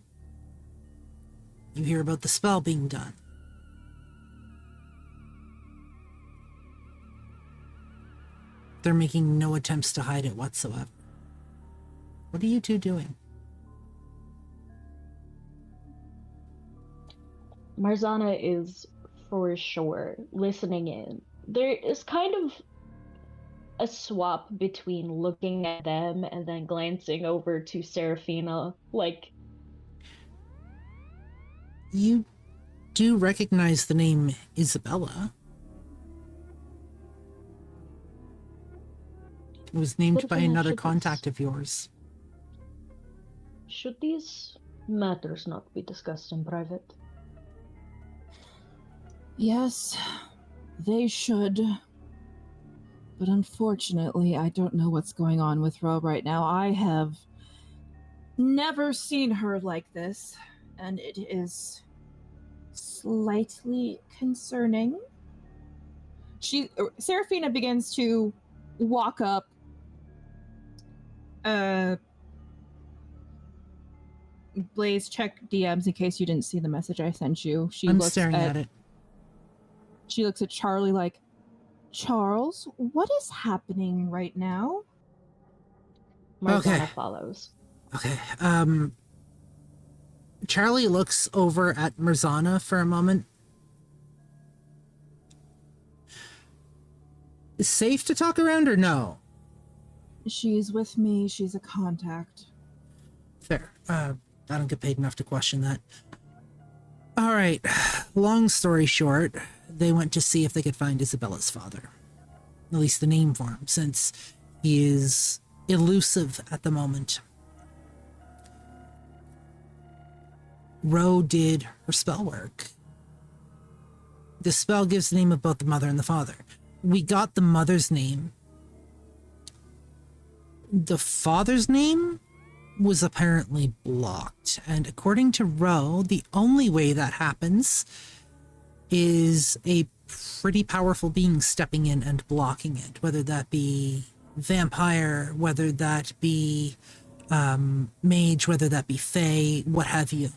You hear about the spell being done. They're making no attempts to hide it whatsoever. What are you two doing? Marzanna is for sure listening in. There is kind of a swap between looking at them and then glancing over to Seraphina, like... You do recognize the name Isabella. It was named by Seraphina, another should contact of yours. Should these matters not be discussed in private? Yes, they should. But unfortunately, I don't know what's going on with Ro right now. I have never seen her like this, and it is slightly concerning. Seraphina begins to walk up. Blaze, check DMs in case you didn't see the message I sent you. I'm staring at it. She looks at Charlie like, Charles, what is happening right now? Marzanna follows. Okay. Charlie looks over at Marzanna for a moment. Is safe to talk around or no? She's with me. She's a contact. Fair. I don't get paid enough to question that. All right. Long story short, they went to see if they could find Isabella's father. At least the name for him, since he is elusive at the moment. Ro did her spell work. The spell gives the name of both the mother and the father. We got the mother's name. The father's name was apparently blocked, and according to Ro, the only way that happens is a pretty powerful being stepping in and blocking it, whether that be vampire, whether that be mage, whether that be fae, what have you.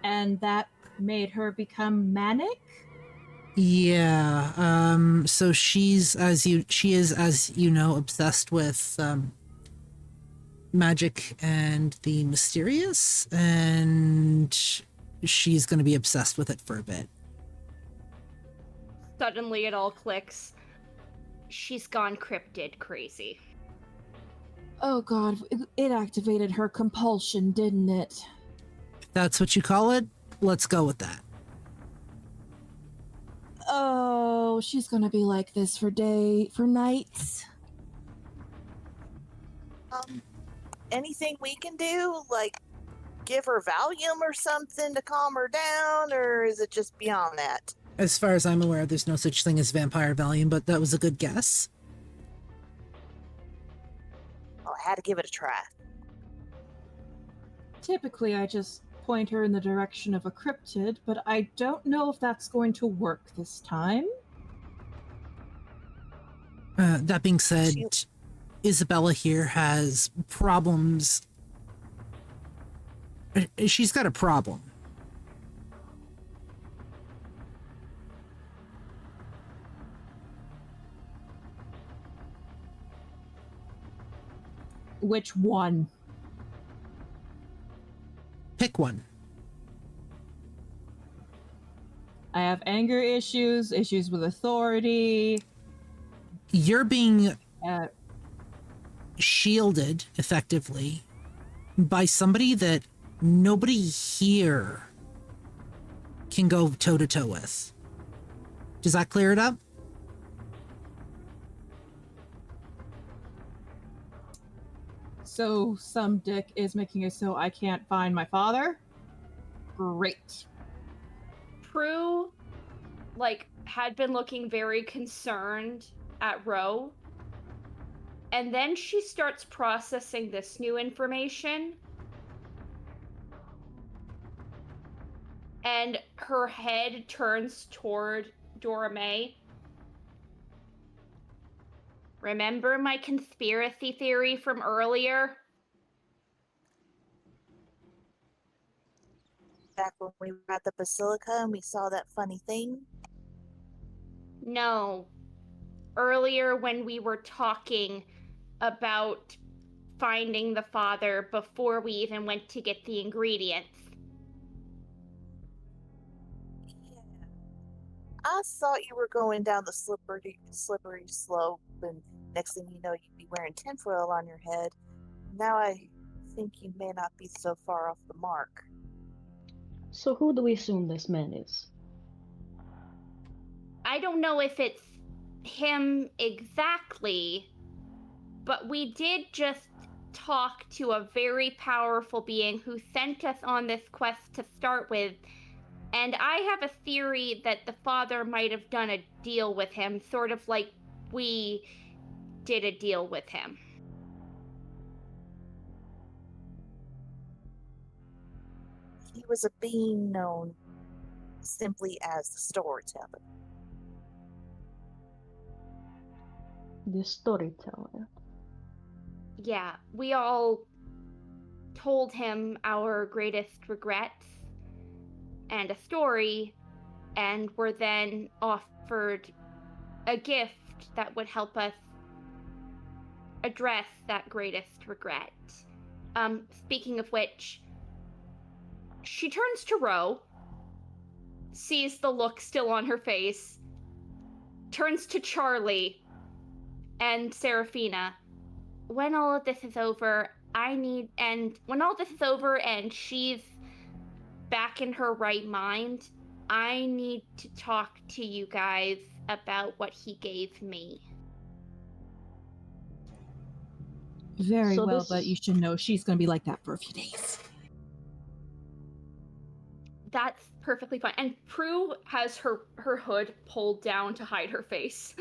And that made her become manic? Yeah, so she is, as you know, obsessed with magic and the mysterious, and she's going to be obsessed with it for a bit. Suddenly it all clicks. She's gone cryptid crazy. Oh god, it activated her compulsion, didn't it? If that's what you call it, let's go with that. Oh, she's gonna be like this for nights. Anything we can do? Like, give her Valium or something to calm her down, or is it just beyond that? As far as I'm aware, there's no such thing as vampire Valium, but that was a good guess. Well, I had to give it a try. Typically, I just point her in the direction of a cryptid, but I don't know if that's going to work this time. That being said, Isabella here has problems. She's got a problem. Which one? Pick one. I have anger issues with authority. You're being Uh, shielded, effectively, by somebody that nobody here can go toe-to-toe with. Does that clear it up? So some dick is making it so I can't find my father? Great. Prue, had been looking very concerned at Ro. And then she starts processing this new information. And her head turns toward Dora Mae. Remember my conspiracy theory from earlier? back when we were at the Basilica and we saw that funny thing? No. Earlier when we were talking about finding the father before we even went to get the ingredients. Yeah. I thought you were going down the slippery slope, and next thing you know, you'd be wearing tinfoil on your head. Now I think you may not be so far off the mark. So who do we assume this man is? I don't know if it's him exactly, but we did just talk to a very powerful being who sent us on this quest to start with, and I have a theory that the father might have done a deal with him, sort of like we did a deal with him. He was a being known simply as the Storyteller. The Storyteller. Yeah, we all told him our greatest regrets and a story, and were then offered a gift that would help us address that greatest regret. Speaking of which, she turns to Ro, sees the look still on her face, turns to Charlie and Seraphina. When all of this is over, when all this is over and she's back in her right mind, I need to talk to you guys about what he gave me. Very So well, this- but you should know she's going to be like that for a few days. That's perfectly fine. And Prue has her hood pulled down to hide her face.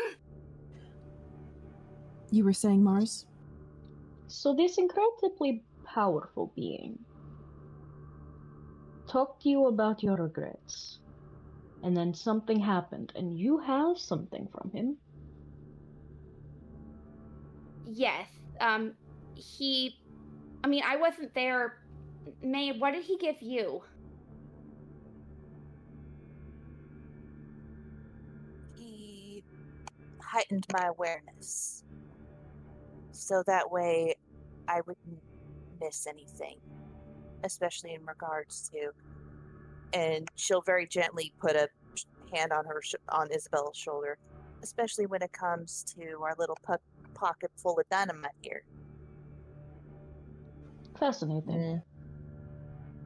You were saying, Mars? So this incredibly powerful being talked to you about your regrets, and then something happened, and you have something from him. Yes, I wasn't there. May, what did he give you? He heightened my awareness. So that way I wouldn't miss anything. Especially in regards to, and she'll very gently put a hand on on Isabella's shoulder, especially when it comes to our little pocket full of dynamite here. Fascinating.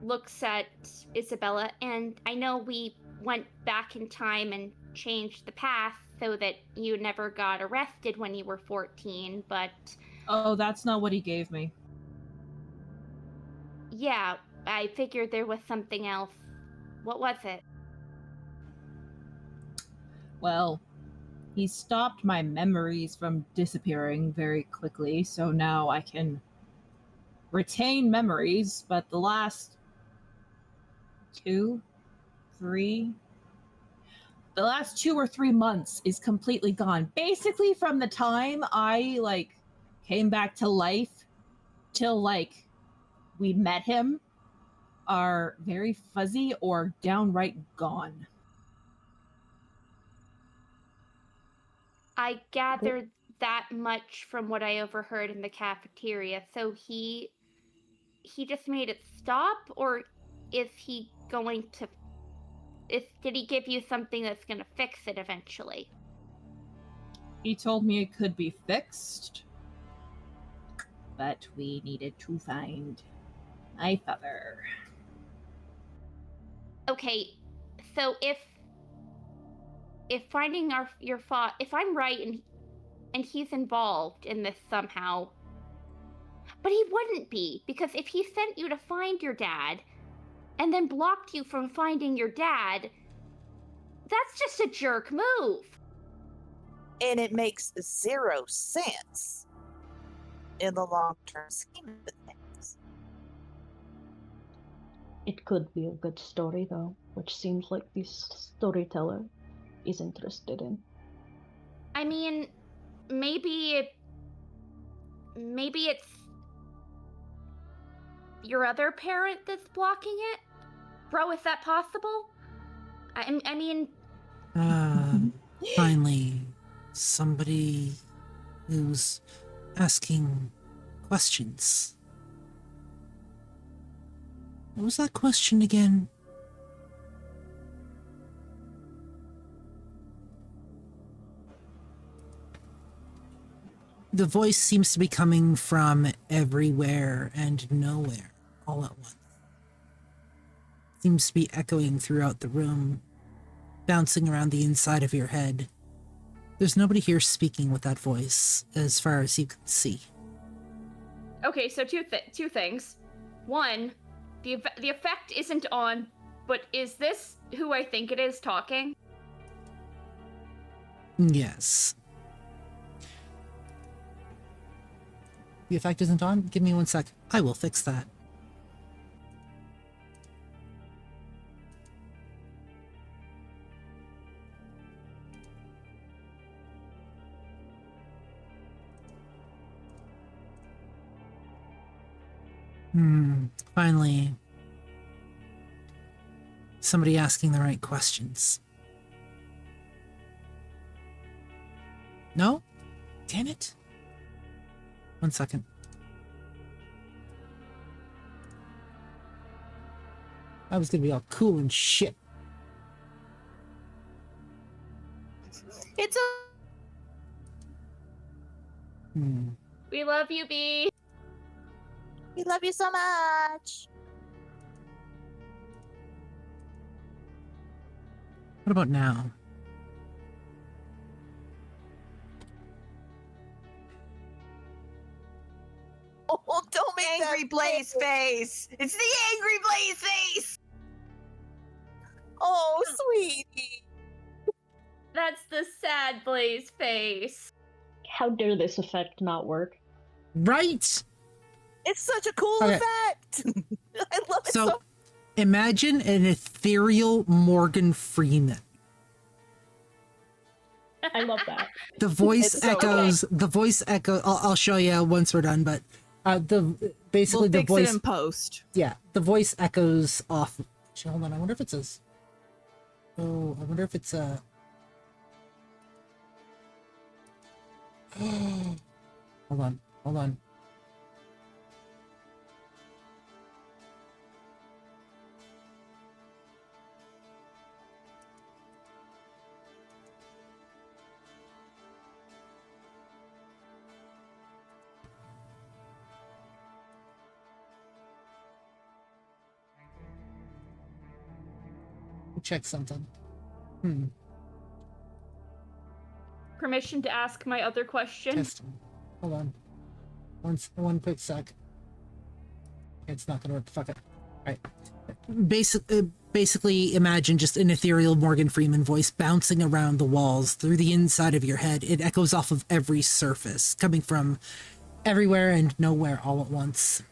Looks at Isabella, and I know we went back in time and changed the past so that you never got arrested when you were 14, but... Oh, that's not what he gave me. Yeah, I figured there was something else. What was it? Well, he stopped my memories from disappearing very quickly, so now I can retain memories, but the last 2 or 3 months is completely gone. Basically from the time I came back to life till we met him are very fuzzy or downright gone. I gathered that much from what I overheard in the cafeteria. So he just made it stop, or is he going to... did he give you something that's going to fix it eventually? He told me it could be fixed, but we needed to find my father. Okay, so if finding your father, if I'm right and he's involved in this somehow, but he wouldn't be, because if he sent you to find your dad and then blocked you from finding your dad, that's just a jerk move. And it makes 0 sense in the long-term scheme of things. It could be a good story, though, which seems like this storyteller is interested in. I mean, maybe it's your other parent that's blocking it? Bro, is that possible? I mean, Finally, somebody who's asking questions. What was that question again? The voice seems to be coming from everywhere and nowhere all at once. Seems to be echoing throughout the room, bouncing around the inside of your head. There's nobody here speaking with that voice, as far as you can see. okay, so two things. One, the effect isn't on, but is this who I think it is talking? Yes. The effect isn't on? Give me 1 sec. I will fix that. Finally. Somebody asking the right questions. No? Damn it. 1 second. I was gonna be all cool and shit. It's a. We love you, B. We love you so much. What about now? Oh, don't make Angry that Blaze face. It's the Angry Blaze face. Oh, sweetie. That's the sad Blaze face. How dare this effect not work? Right! It's such a cool Okay. effect. I love it So, so. imagine an ethereal Morgan Freeman. I love that. The voice It's so echoes. The voice echo. I'll show you once we're done. But basically We'll the fix voice. it in post. Yeah, the voice echoes off. Actually, hold on. I wonder if it says. Oh, I wonder if it's a. Hold on. Hold on. Check something. Permission to ask my other question? Testing. Hold on. One quick sec. It's not gonna work. Fuck it. Alright. Basically, imagine just an ethereal Morgan Freeman voice bouncing around the walls through the inside of your head. It echoes off of every surface, coming from everywhere and nowhere all at once.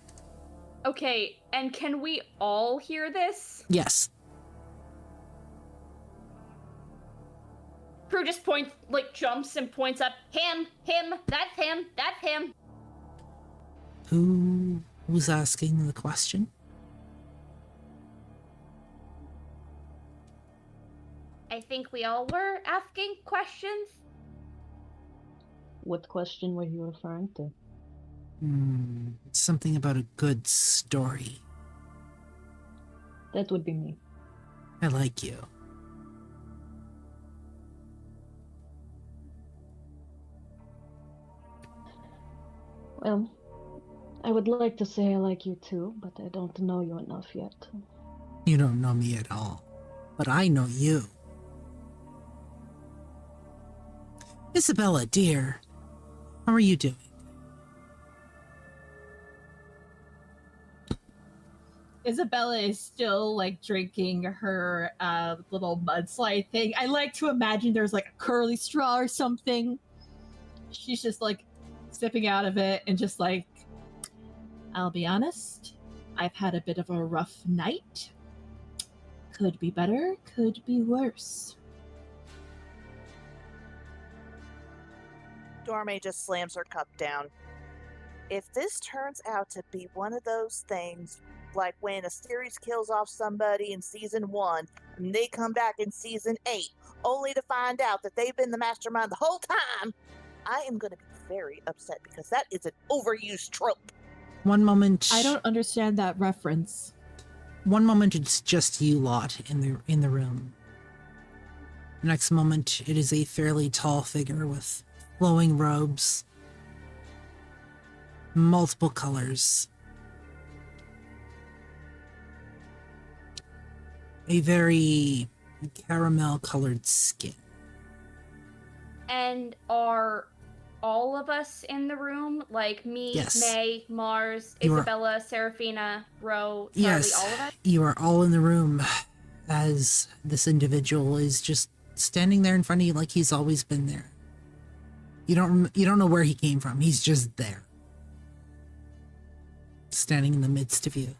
Okay, and can we all hear this? Yes. Prue just points, jumps and points up. Him, that's him, that's him. Who was asking the question? I think we all were asking questions. What question were you referring to? Something about a good story. That would be me. I like you. Well, I would like to say I like you too, but I don't know you enough yet. You don't know me at all, but I know you. Isabella, dear, how are you doing? Isabella is still drinking her little mudslide thing. I like to imagine there's a curly straw or something. She's just sipping out of it and just I'll be honest, I've had a bit of a rough night. Could be better, could be worse. Dora Mae just slams her cup down. If this turns out to be one of those things, Like when a series kills off somebody in season 1, and they come back in season 8, only to find out that they've been the mastermind the whole time, I am going to be very upset because that is an overused trope. One moment. I don't understand that reference. One moment it's just you lot in the room. The next moment it is a fairly tall figure with flowing robes, multiple colors, a very caramel colored skin. And are all of us in the room? Like me, Yes. May, Mars, You are- Isabella, Serafina, Ro, Charlie, Yes, all of us? you are all in the room as this individual is just standing there in front of you like he's always been there. You don't know where he came from. He's just there, standing in the midst of you.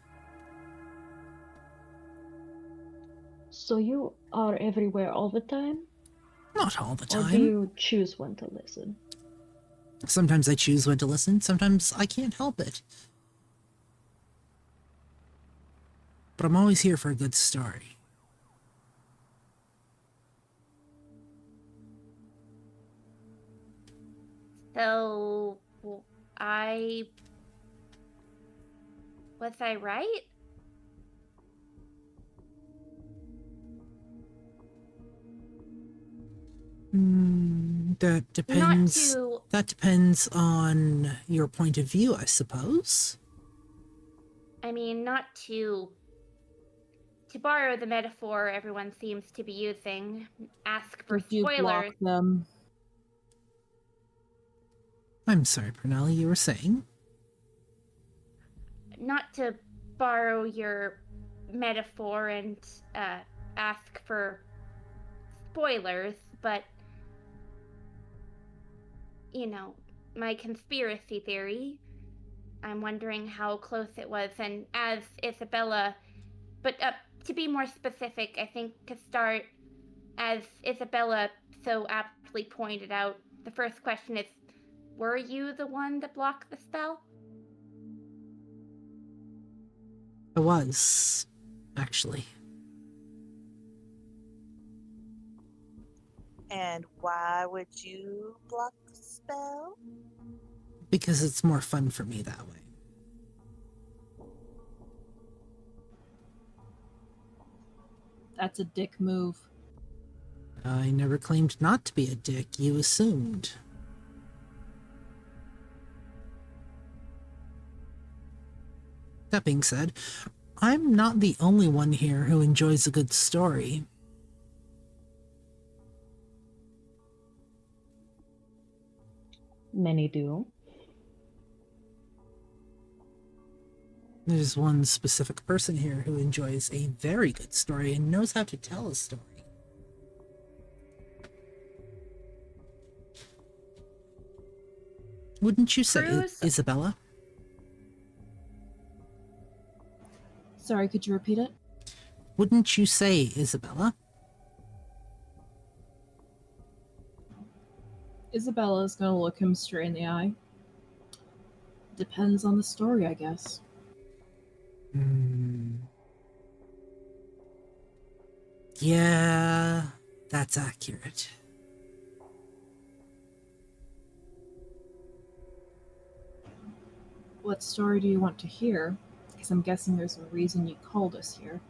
So you are everywhere all the time? Not all the Or do time. you choose when to listen? Sometimes I choose when to listen. Sometimes I can't help it. But I'm always here for a good story. So, was I right? That depends. Not to. That depends on your point of view, I suppose. I mean, not to. To borrow the metaphor everyone seems to be using, ask for Did you block spoilers. them? I'm sorry, Prunella, you were saying? Not to borrow your metaphor and ask for spoilers, but you know, my conspiracy theory. I'm wondering how close it was, and as Isabella, but to be more specific, I think to start, as Isabella so aptly pointed out, the first question is, were you the one that blocked the spell? I was, actually. And why would you block the spell? Because it's more fun for me that way. That's a dick move. I never claimed not to be a dick. You assumed. That being said, I'm not the only one here who enjoys a good story. Many do. There's one specific person here who enjoys a very good story and knows how to tell a story. Wouldn't you say, Bruce? Isabella? Sorry, could you repeat it? Wouldn't you say, Isabella? Isabella's gonna look him straight in the eye. Depends on the story, I guess. Yeah, that's accurate. What story do you want to hear? Because I'm guessing there's a reason you called us here.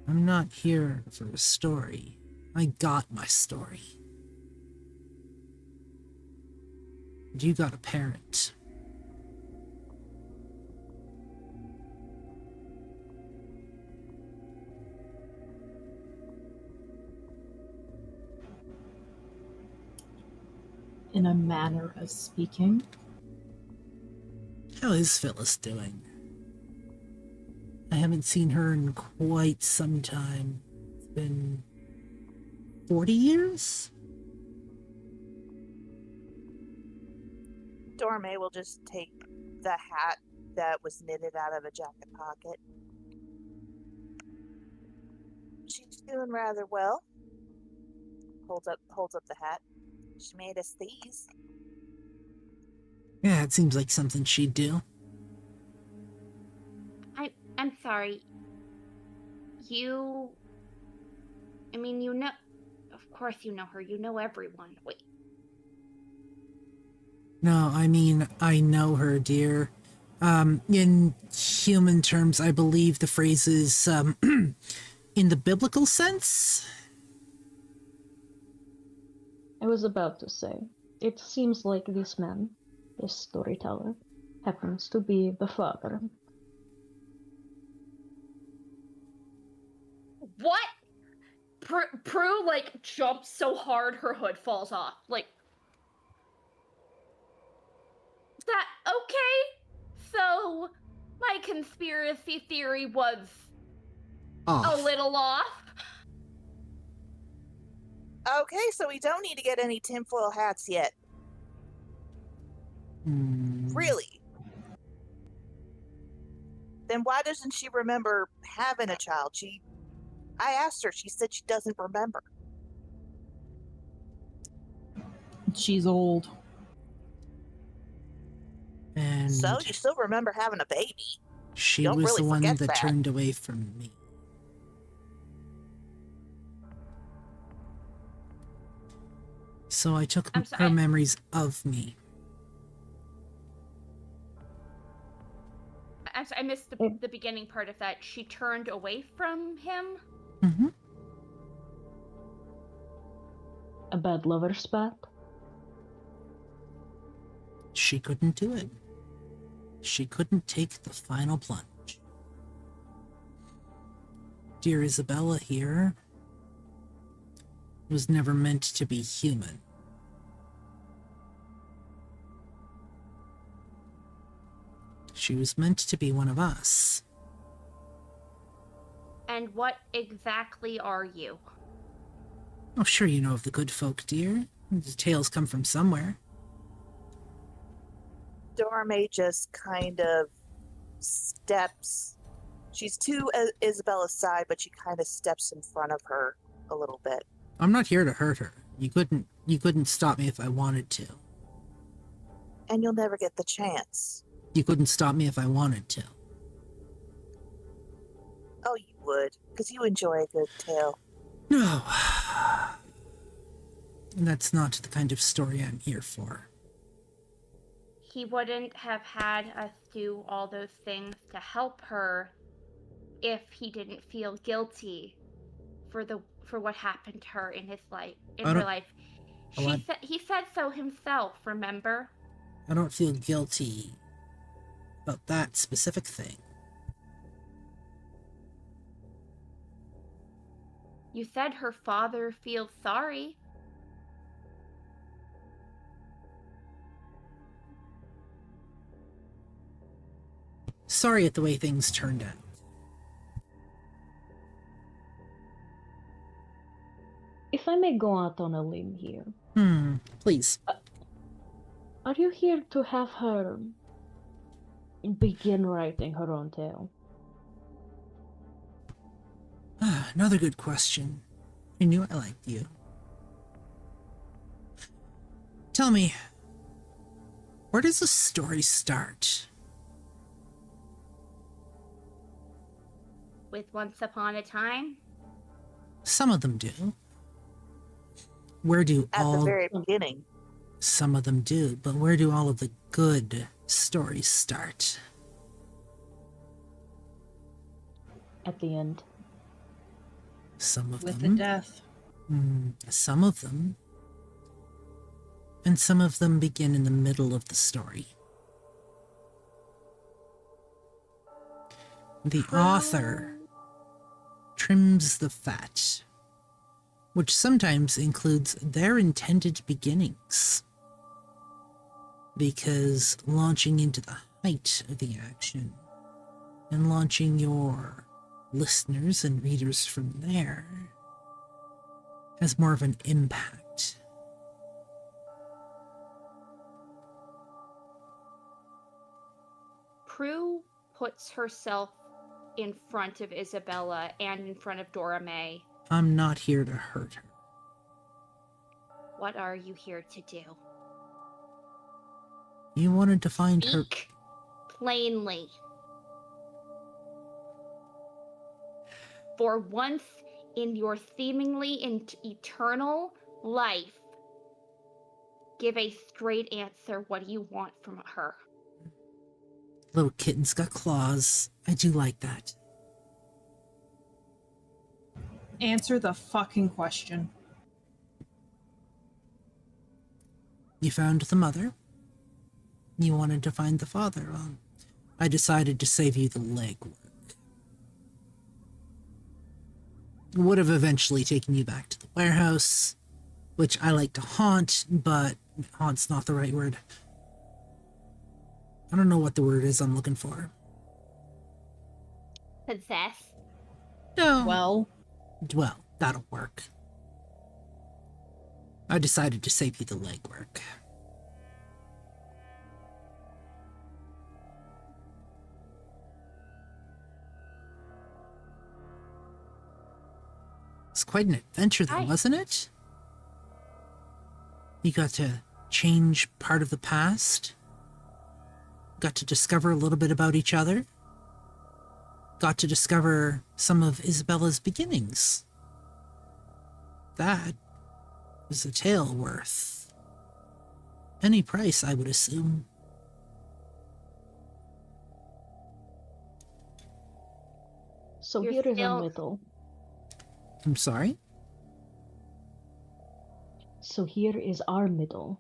I'm not here for a story. I got my story. And you got a parent. In a manner of speaking. How is Phyllis doing? I haven't seen her in quite some time. It's been 40 years? Dora Mae will just take the hat that was knitted out of a jacket pocket. She's doing rather well. Holds up the hat. She made us these. Yeah, it seems like something she'd do. I'm sorry. I mean, you know... Of course you know her. You know everyone. Wait. No, I mean, I know her, dear. In human terms, I believe the phrase is, in the biblical sense? I was about to say, it seems like this man, this storyteller, happens to be the father. What? Prue, like, jumps so hard her hood falls off. Like, that, okay? So, my conspiracy theory was a little off. Okay, so we don't need to get any tinfoil hats yet. Really? Then why doesn't she remember having a child? I asked her, she said she doesn't remember. She's old. And So you still remember having a baby. she don't was really the one forget that that. turned away from me. So I took I'm her sorry. memories of me. I'm sorry, I missed the beginning part of that. She turned away from him? Mm-hmm. A bad lover spot? She couldn't do it. She couldn't take the final plunge. Dear Isabella here was never meant to be human. She was meant to be one of us. And what exactly are you? Oh, sure you know of the good folk, dear. The tales come from somewhere. Dora Mae just kind of steps. She's to Isabella's side, but she kind of steps in front of her a little bit. I'm not here to hurt her. You couldn't stop me if I wanted to. And you'll never get the chance. You couldn't stop me if I wanted to. Oh, you would, because you enjoy a good tale. No. And that's not the kind of story I'm here for. He wouldn't have had us do all those things to help her if he didn't feel guilty for what happened to her in her life. He said so himself, remember? I don't feel guilty about that specific thing. You said her father feels sorry. Sorry at the way things turned out. If I may go out on a limb here, Please. are you here to have her begin writing her own tale? Another good question. I knew I liked you. Tell me, where does a story start? With Once Upon a Time? Some of them do. Where do At all... the very beginning. Some of them do, but where do all of the good stories start? At the end. Some of With them. the death. Some of them. And some of them begin in the middle of the story. The author trims the fat, which sometimes includes their intended beginnings. Because launching into the height of the action and launching your listeners and readers from there has more of an impact. Prue puts herself in front of Isabella and in front of Dora Mae. I'm not here to hurt her. What are you here to do? You wanted to find her... Speak plainly. For once in your seemingly eternal life, give a straight answer. What do you want from her? Little kitten's got claws. I do like that. Answer the fucking question. You found the mother. You wanted to find the father. Well, I decided to save you the legwork. Would have eventually taken you back to the warehouse, which I like to haunt, but haunt's not the right word. I don't know what the word is I'm looking for. Possess. No. Well, that'll work. I decided to save you the legwork. It's quite an adventure though, wasn't it? You got to change part of the past. Got to discover a little bit about each other. Got to discover some of Isabella's beginnings. That is a tale worth any price, I would assume. So You're here is still- our middle. I'm sorry? So here is our middle.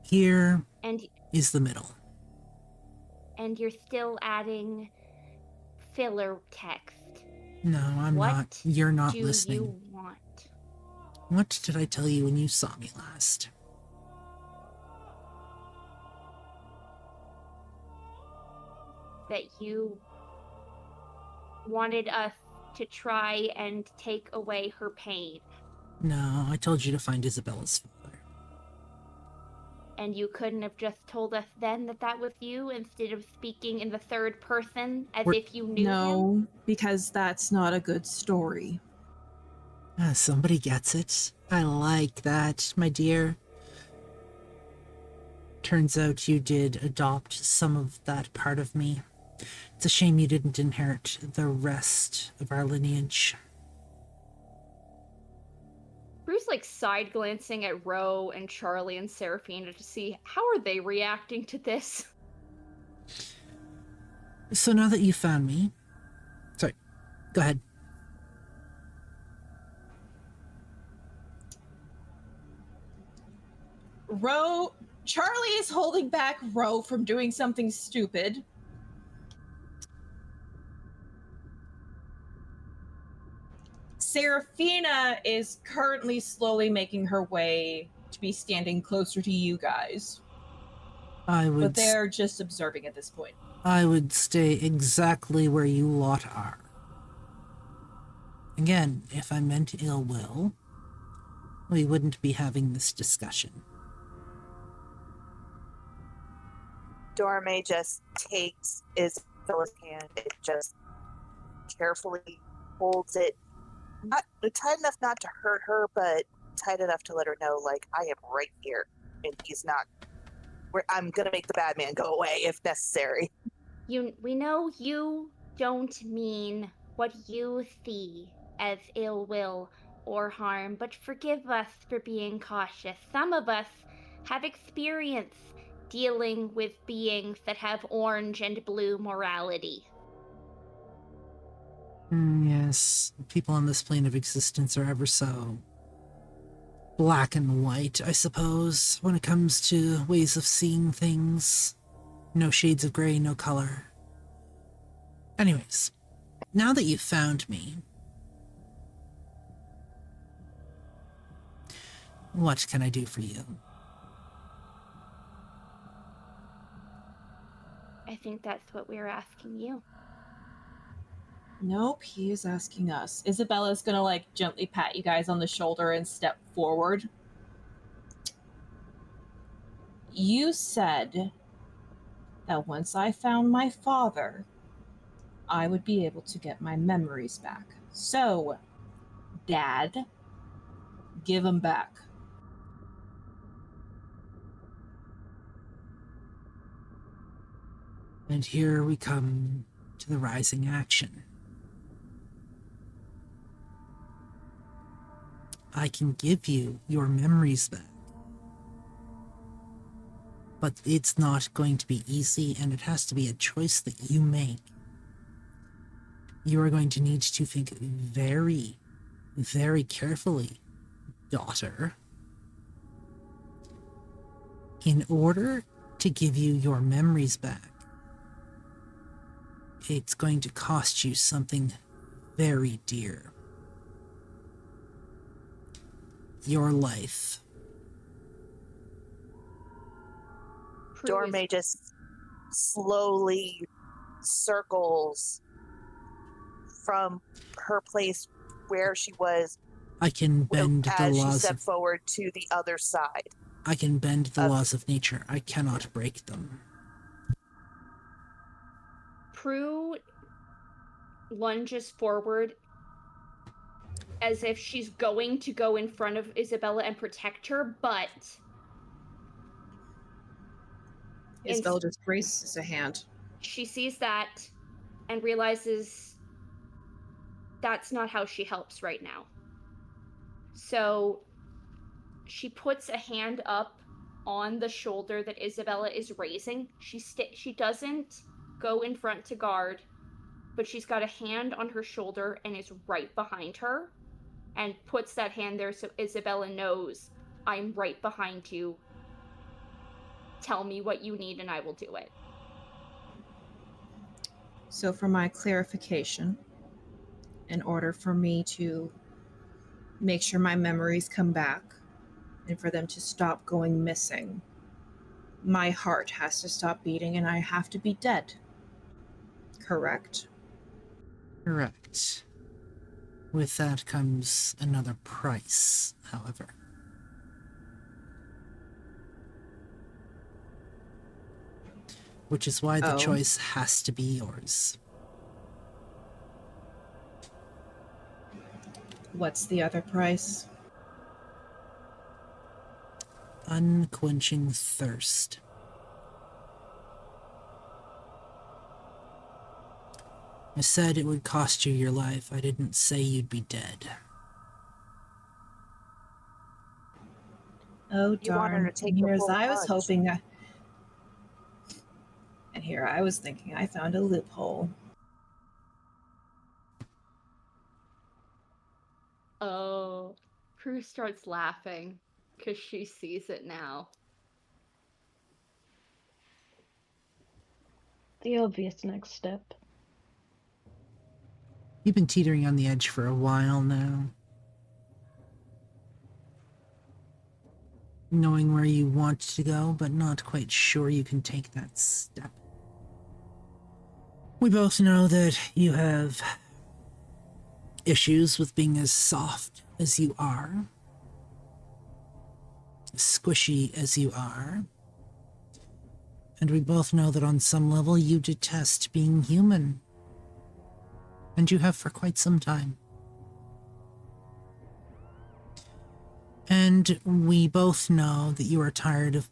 Here And is the middle. you're still adding filler text. No, I'm What not. You're not do listening. you want? What did I tell you when you saw me last? That you wanted us to try and take away her pain. No, I told you to find Isabella's father. And you couldn't have just told us then that that was you instead of speaking in the third person as We're- if you knew him? no, because that's not a good story. Somebody gets it. I like that, my dear. Turns out you did adopt some of that part of me. It's a shame you didn't inherit the rest of our lineage. Bruce like side glancing at Ro and Charlie and Seraphina to see how are they reacting to this. So now that you found me... Sorry, go ahead. Charlie is holding back Ro from doing something stupid. Seraphina is currently slowly making her way to be standing closer to you guys. But they're just observing at this point. I would stay exactly where you lot are. Again, if I meant ill will, we wouldn't be having this discussion. Dora Mae just takes Isabella's hand and just carefully holds it, not tight enough not to hurt her, but tight enough to let her know, like, I am right here, and he's not. I'm gonna make the bad man go away if necessary. We know you don't mean what you see as ill will or harm, but forgive us for being cautious. Some of us have experience dealing with beings that have orange and blue morality. Yes, people on this plane of existence are ever so black and white, I suppose, when it comes to ways of seeing things. No shades of gray, no color. Anyways, now that you've found me, what can I do for you? I think that's what we were asking you. Nope, he is asking us. Isabella's gonna like gently pat you guys on the shoulder and step forward. You said that once I found my father, I would be able to get my memories back. So, Dad, give them back. And here we come to the rising action. I can give you your memories back. But it's not going to be easy, and it has to be a choice that you make. You are going to need to think very, very carefully, daughter. In order to give you your memories back, it's going to cost you something very dear. Your life. Dora Mae just slowly circles from her place where she was I can bend the as she laws stepped of... forward to the other side. I can bend the laws of nature. I cannot break them. Prue lunges forward as if she's going to go in front of Isabella and protect her, but Isabella just raises a hand. she sees that and realizes that's not how she helps right now. So she puts a hand up on the shoulder that Isabella is raising. She doesn't go in front to guard, but she's got a hand on her shoulder and is right behind her, and puts that hand there so Isabella knows, I'm right behind you. Tell me what you need and I will do it. So for my clarification, in order for me to make sure my memories come back and for them to stop going missing, my heart has to stop beating and I have to be dead. Correct? Correct. With that comes another price, however. Which is why the choice has to be yours. What's the other price? Unquenching thirst. I said it would cost you your life. I didn't say you'd be dead. Oh, You want her darn. to take And the here's full I was punch. hoping and here I was thinking I found a loophole. Oh, Prue starts laughing because she sees it now. The obvious next step. You've been teetering on the edge for a while now. Knowing where you want to go, but not quite sure you can take that step. We both know that you have issues with being as soft as you are, as squishy as you are, and we both know that on some level you detest being human, and you have for quite some time. And we both know that you are tired of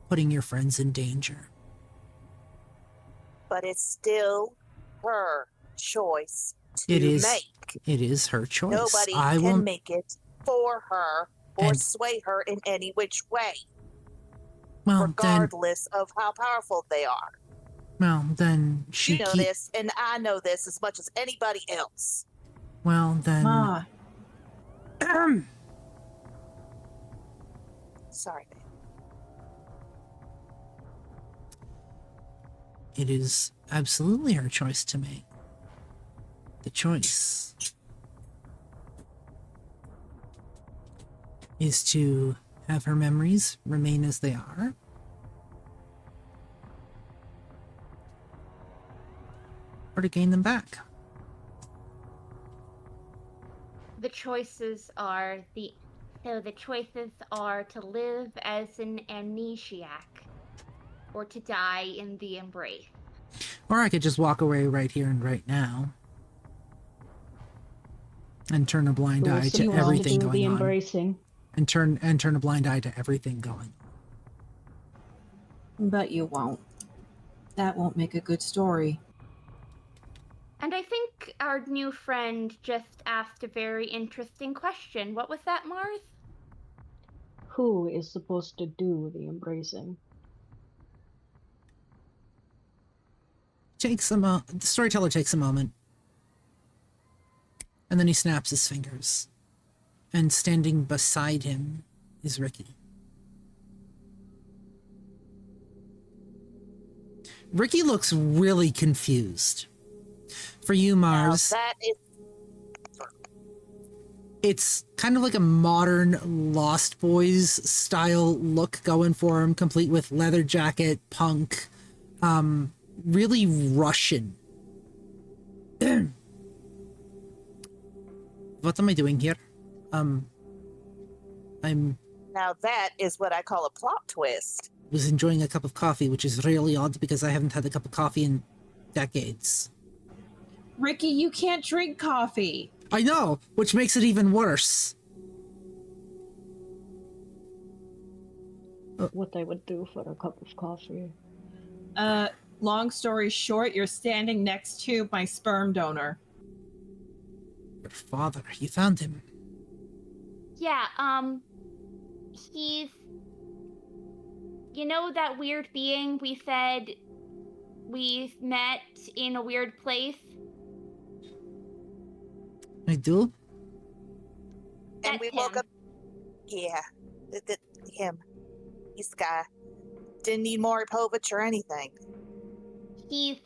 putting your friends in danger. But it's still her choice to It is. make. It is her choice. Nobody can make it for her or sway her in any which way, regardless of how powerful they are. Well, then she You know this, and I know this as much as anybody else. Well, then... Ma. Sorry, babe. It is absolutely her choice to make. The choice is to have her memories remain as they are, or to gain them back. The choices are to live as an amnesiac or to die in the embrace. Or I could just walk away right here and right now and turn a blind eye to everything going on. Embracing. And turn a blind eye to everything going on. But you won't. That won't make a good story. And I think our new friend just asked a very interesting question. What was that, Mars? Who is supposed to do the embracing? The storyteller takes a moment. And then he snaps his fingers. And standing beside him is Ricky. Ricky looks really confused. For you, Mars, Now that is it's kind of like a modern Lost Boys style look going for him, complete with leather jacket, punk, really Russian. What am I doing here? I'm now that is what I call a plot twist. was enjoying a cup of coffee, which is really odd because I haven't had a cup of coffee in decades. Ricky, you can't drink coffee. I know, which makes it even worse. What I would do for a cup of coffee. Long story short, you're standing next to my sperm donor. Your father, you found him. Yeah, he's... You know that weird being we said we met in a weird place? I do? And That's we woke him. up. Yeah, him. He's the guy. Didn't need Maury Povich or anything. He's,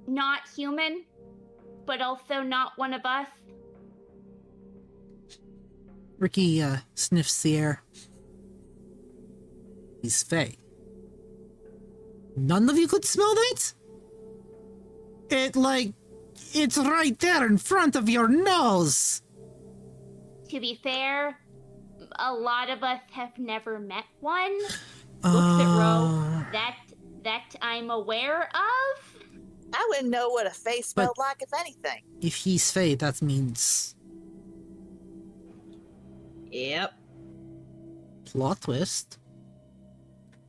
not human, but also not one of us. Ricky, sniffs the air. He's fey. None of you could smell that? It's right there in front of your nose! To be fair, a lot of us have never met one. Looks at Uh, Ro. That I'm aware of. I wouldn't know what a face smelled like, if anything. If he's fey, that means Yep. plot twist.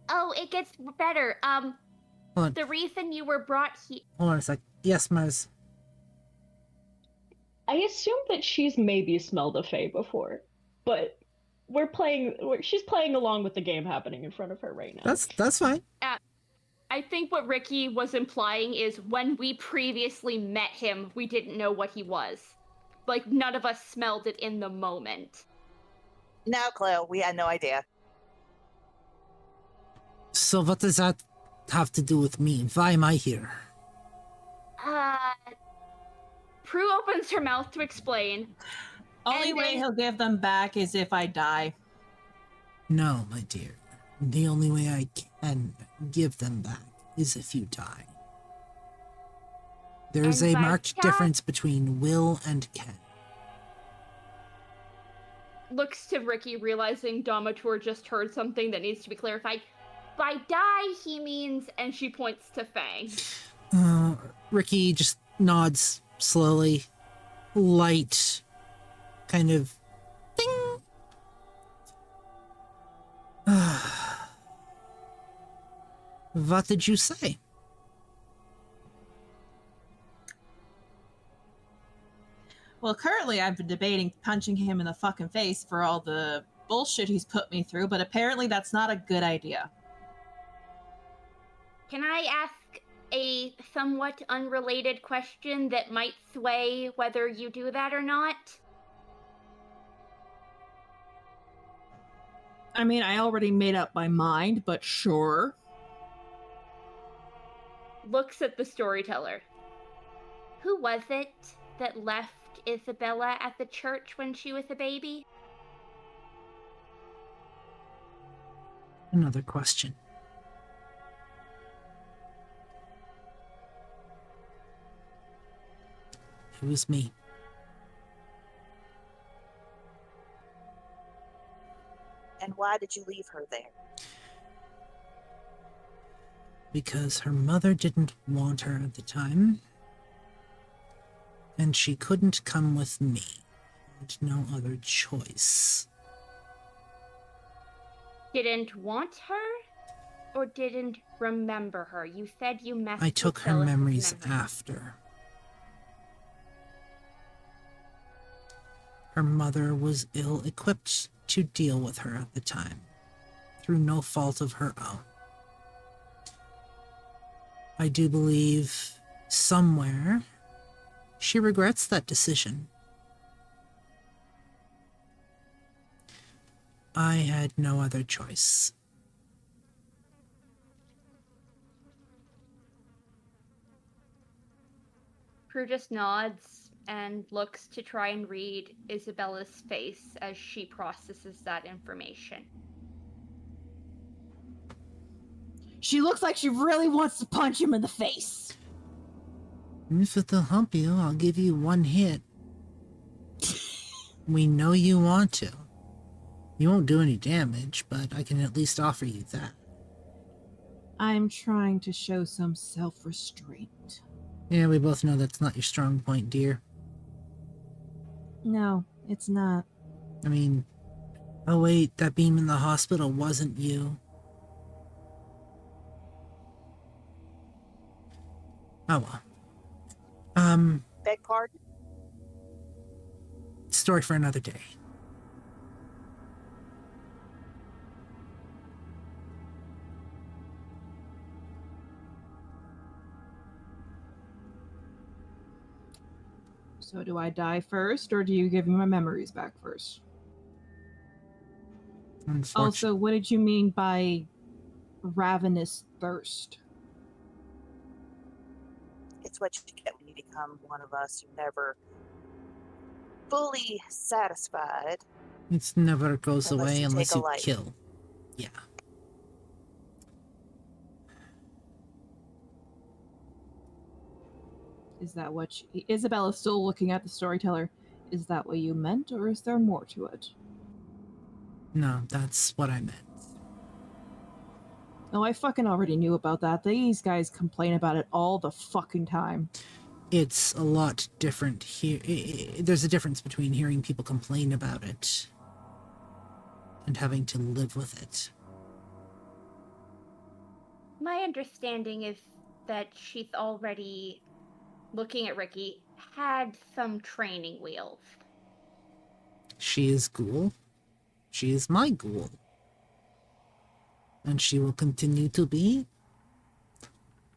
Oh, it gets better. Hold on. The reason you were brought here. Hold on a sec. Yes, Mars. I assume that she's maybe smelled a fae before, but she's playing along with the game happening in front of her right now. That's fine. I think what Ricky was implying is when we previously met him, we didn't know what he was. Like, none of us smelled it in the moment. No, Cleo, we had no idea. So what does that have to do with me? Why am I here? Prue opens her mouth to explain. Only And way then- he'll give them back is if I die. No, my dear. The only way I can give them back is if you die. There is And a by marked that- difference between will and can. Looks to Ricky, realizing Domator just heard something that needs to be clarified. By die, he means, and she points to Fang. Ricky just nods slowly. Light. Kind of... Ding! What did you say? Well, currently I've been debating punching him in the fucking face for all the bullshit he's put me through, but apparently that's not a good idea. Can I ask a somewhat unrelated question that might sway whether you do that or not? I mean, I already made up my mind, but sure. Looks at the storyteller. Who was it that left Isabella at the church when she was a baby? Another question. It was me. And why did you leave her there? Because her mother didn't want her at the time. And she couldn't come with me. And no other choice. Didn't want her? Or didn't remember her? You said you messed I with took her Phyllis's memories memory. after. Her mother was ill-equipped to deal with her at the time, through no fault of her own. I do believe somewhere she regrets that decision. I had no other choice. Prue just nods and looks to try and read Isabella's face as she processes that information. She looks like she really wants to punch him in the face. If it'll help you, I'll give you one hit. We know you want to. You won't do any damage, but I can at least offer you that. I'm trying to show some self-restraint. Yeah, we both know that's not your strong point, dear. No, it's not. I mean, oh wait, that beam in the hospital wasn't you. Oh well. Beg pardon? Story for another day. So do I die first, or do you give me my memories back first? Also, what did you mean by ravenous thirst? It's what you get when you become one of us. You're never fully satisfied. It never goes Unless away you unless take a you life. kill. Yeah. Is that what Isabella's still looking at the storyteller? Is that what you meant, or is there more to it? No, that's what I meant. Oh, I fucking already knew about that. These guys complain about it all the fucking time. It's a lot different here. There's a difference between hearing people complain about it and having to live with it. My understanding is that she's already, looking at Ricky, had some training wheels. She is ghoul. She is my ghoul. And she will continue to be,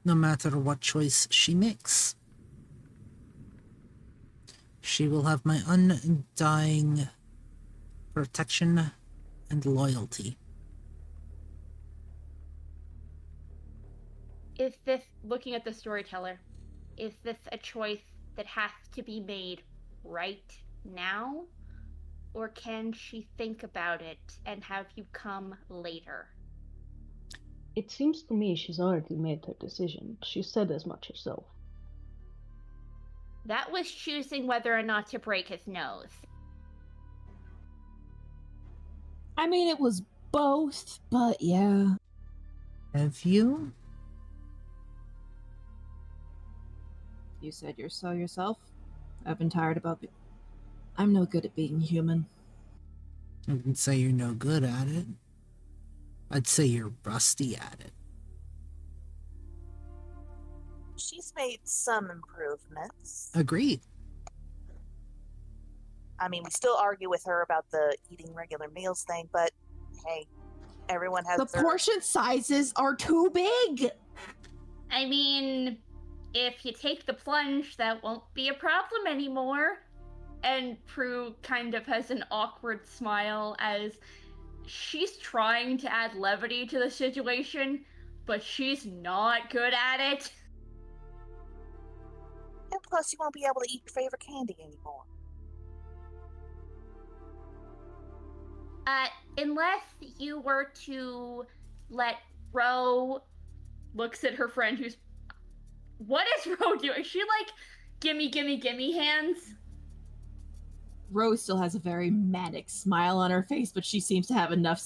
no matter what choice she makes. She will have my undying protection and loyalty. Is this, looking at the storyteller, is this a choice that has to be made right now? Or can she think about it and have you come later? It seems to me she's already made her decision. She said as much herself. That was choosing whether or not to break his nose. I mean, it was both, but yeah. Have you? You said you're so yourself. I've been tired about it. I'm no good at being human. I wouldn't say you're no good at it. I'd say you're rusty at it. She's made some improvements. Agreed. I mean, we still argue with her about the eating regular meals thing, but hey, everyone has The portion sizes are too big! I mean, if you take the plunge, that won't be a problem anymore. And Prue kind of has an awkward smile as she's trying to add levity to the situation, but she's not good at it. And plus, you won't be able to eat your favorite candy anymore. Unless you were to let Ro, looks at her friend who's... What is Ro doing? Is she like, gimme, gimme, gimme hands? Rose still has a very manic smile on her face, but she seems to have enough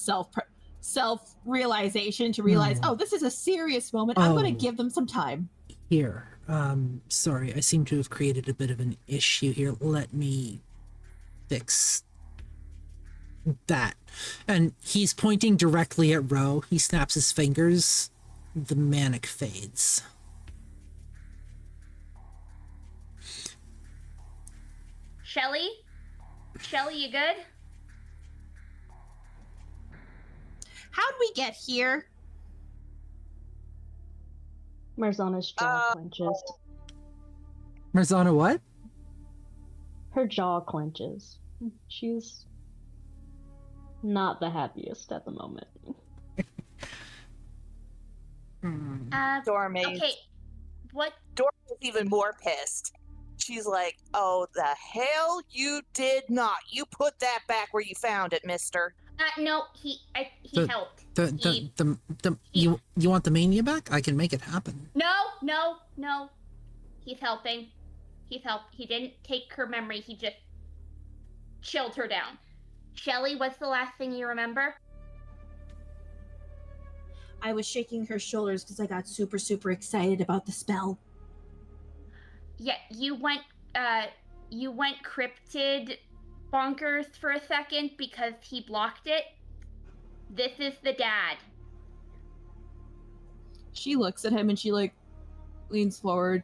self-realization to realize, oh, this is a serious moment. I'm going to give them some time. Here, sorry, I seem to have created a bit of an issue here. Let me fix that. And he's pointing directly at Ro. He snaps his fingers. The manic fades. Shelly, you good? How'd we get here? Marzanna's jaw clenches. Marzanna, what? Her jaw clenches. She's not the happiest at the moment. Dora Mae. Okay. What? Dora is even more pissed. She's like, "Oh, the hell you did not! You put that back where you found it, Mister." No, he helped. You want the mania back? I can make it happen. No. He's helping. He didn't take her memory. He just chilled her down. Shelly, what's the last thing you remember? I was shaking her shoulders because I got super, super excited about the spell. Yeah, you went cryptid bonkers for a second because he blocked it. This is the dad. She looks at him and she like leans forward,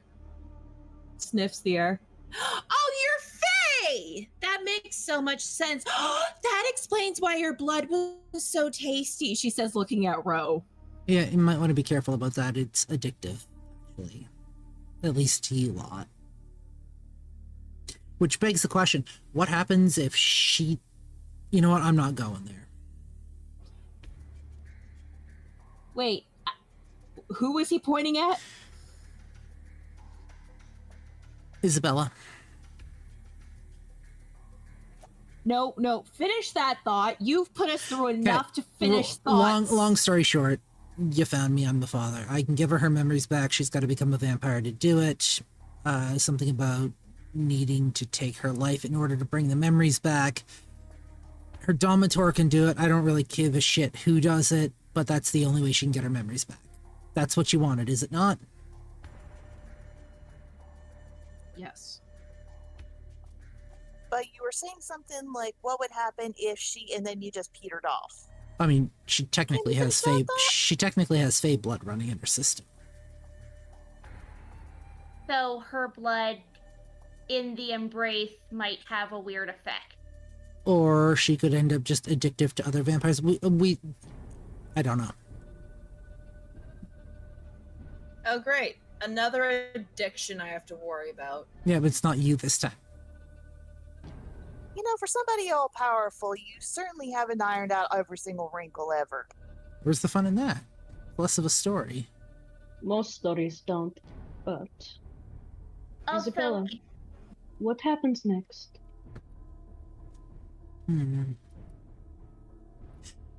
sniffs the air. Oh, you're Faye! That makes so much sense. That explains why your blood was so tasty, She says, looking at Ro. Yeah, you might want to be careful about that. It's addictive, actually. At least to you lot. Which begs the question, what happens if she... You know what, I'm not going there. Wait, who was he pointing at? Isabella. No, finish that thought. You've put us through enough to finish thoughts. Long story short, you found me, I'm the father. I can give her memories back. She's got to become a vampire to do it. Something about needing to take her life in order to bring the memories back. Her Dominator can do it. I don't really give a shit who does it, but that's the only way she can get her memories back. That's what you wanted, is it not? Yes. But you were saying something like, "What would happen if she?" And then you just petered off. I mean, she technically has Can you Fae. finish that She technically has Fae blood running in her system. So her blood in the embrace might have a weird effect. Or she could end up just addictive to other vampires. I don't know. Oh, great. Another addiction I have to worry about. Yeah, but it's not you this time. You know, for somebody all powerful, you certainly haven't ironed out every single wrinkle ever. Where's the fun in that? Less of a story. Most stories don't, but... Also, Isabella, what happens next?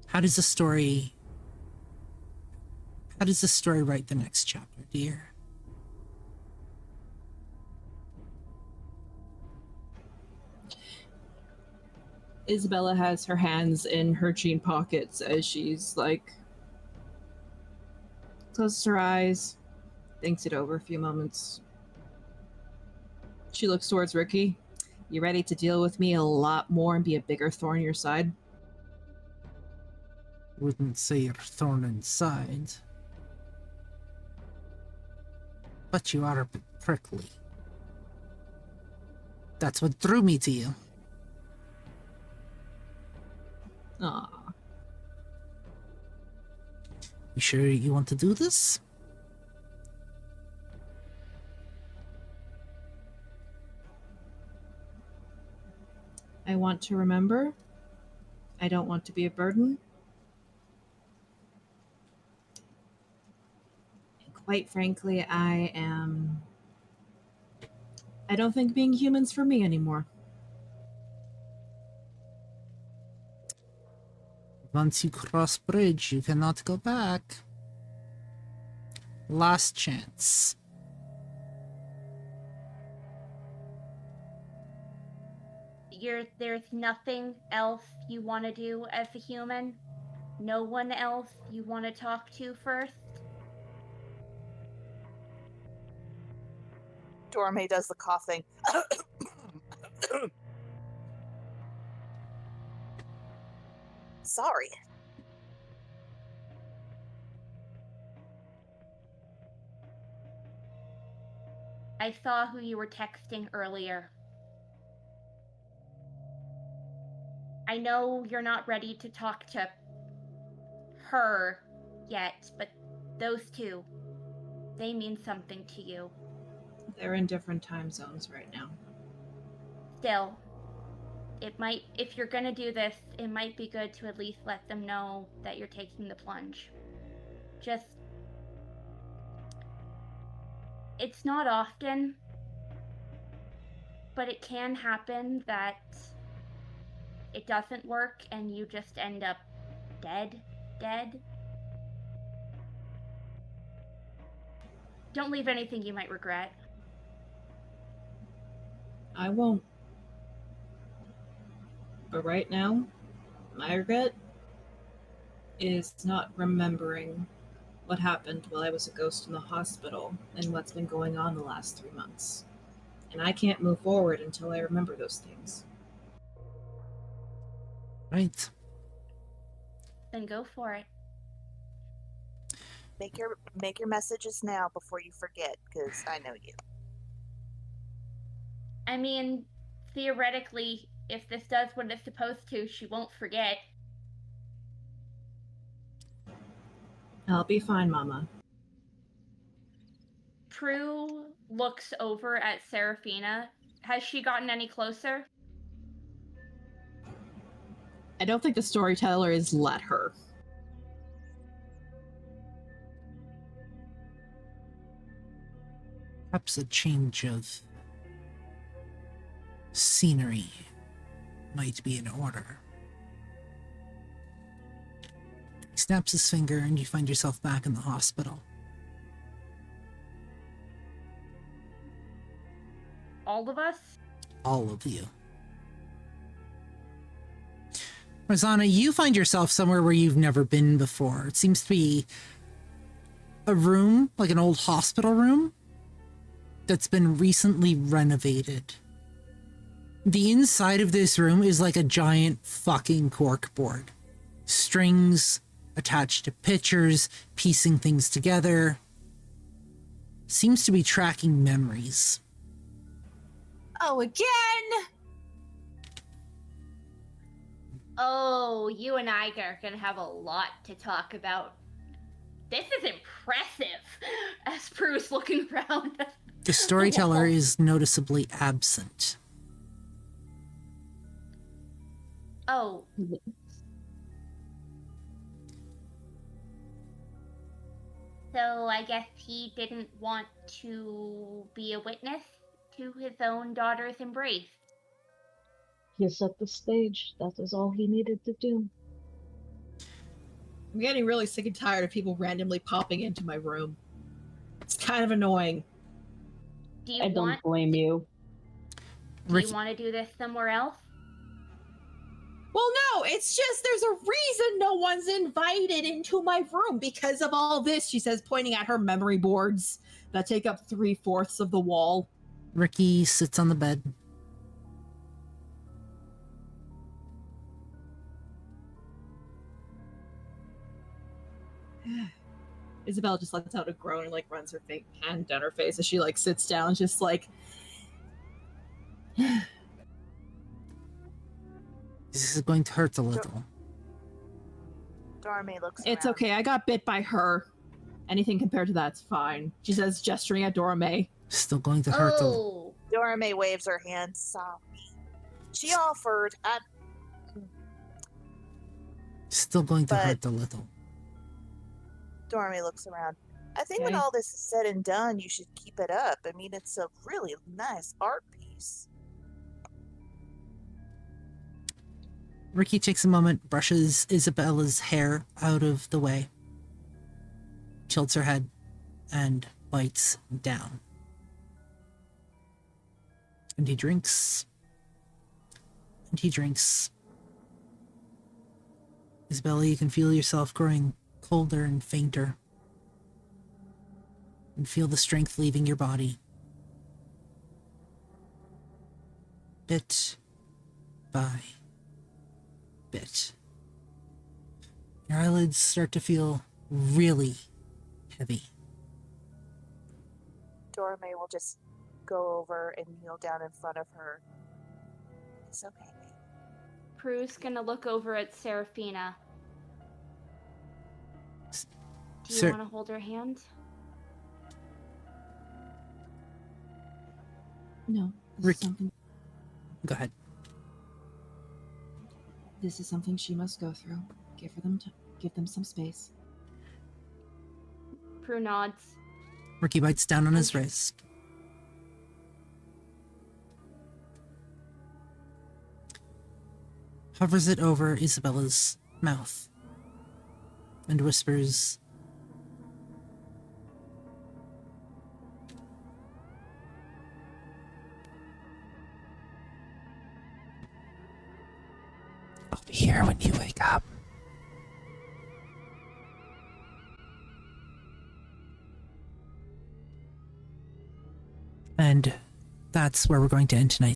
How does the story write the next chapter, dear? Isabella has her hands in her jean pockets as she's like closes her eyes, thinks it over a few moments. She looks towards Ricky. You ready to deal with me a lot more and be a bigger thorn in your side? Wouldn't say you're thorn inside. But you are a bit prickly. That's what drew me to you. Aw. You sure you want to do this? I want to remember. I don't want to be a burden. And quite frankly, I don't think being human's for me anymore. Once you cross bridge, you cannot go back. Last chance. there's nothing else you want to do as a human? No one else you want to talk to first? Dora Mae does the cough thing. Sorry. I saw who you were texting earlier. I know you're not ready to talk to her yet, but those two, they mean something to you. They're in different time zones right now. Still, it might, if you're gonna do this, it might be good to at least let them know that you're taking the plunge. Just, it's not often, but it can happen that it doesn't work and you just end up dead. Don't leave anything you might regret. I won't. But right now, my regret is not remembering what happened while I was a ghost in the hospital and what's been going on the last 3 months. And I can't move forward until I remember those things. Right. Then go for it. Make your messages now before you forget, because I know you. I mean, theoretically, if this does what it's supposed to, she won't forget. I'll be fine, Mama. Prue looks over at Seraphina. Has she gotten any closer? I don't think the storyteller has let her. Perhaps a change of scenery might be in order. He snaps his finger and you find yourself back in the hospital. All of us? All of you. Marzanna, you find yourself somewhere where you've never been before. It seems to be a room, like an old hospital room, that's been recently renovated. The inside of this room is like a giant fucking corkboard. Strings attached to pictures, piecing things together. Seems to be tracking memories. Oh, again! Oh, you and I are gonna have a lot to talk about. This is impressive. As Prue's looking around. The storyteller is noticeably absent. Oh. So I guess he didn't want to be a witness to his own daughter's embrace. He set the stage. That is all he needed to do. I'm getting really sick and tired of people randomly popping into my room. It's kind of annoying. Do you I don't blame you. Do you want to do this somewhere else? Well, no, it's just there's a reason no one's invited into my room because of all this, she says, pointing at her memory boards that take up 3/4 of the wall. Ricky sits on the bed. Isabella just lets out a groan and like runs her hand down her face as she like sits down, just like This is going to hurt a little. Dora Mae looks it's around. okay. I got bit by her. Anything compared to that's fine. She says, gesturing at Dora Mae. Still going to hurt a little. Oh. Dora Mae waves her hand softly. She offered. Still going to But- hurt a little. Dora Mae looks around. I think when Okay. all this is said and done, you should keep it up. I mean, it's a really nice art piece. Ricky takes a moment, brushes Isabella's hair out of the way, tilts her head, and bites down. And he drinks. And he drinks. Isabella, you can feel yourself growing colder and fainter. And feel the strength leaving your body. Bit by bit. Your eyelids start to feel really heavy. Dora Mae will just go over and kneel down in front of her. It's okay, babe. Prue's gonna look over at Seraphina. Do you want to hold her hand? No. Ricky. Go ahead. This is something she must go through. Give them some space. Prue nods. Ricky bites down on his wrist. Hovers it over Isabella's mouth and whispers, "I'll be here when you wake up." And that's where we're going to end tonight's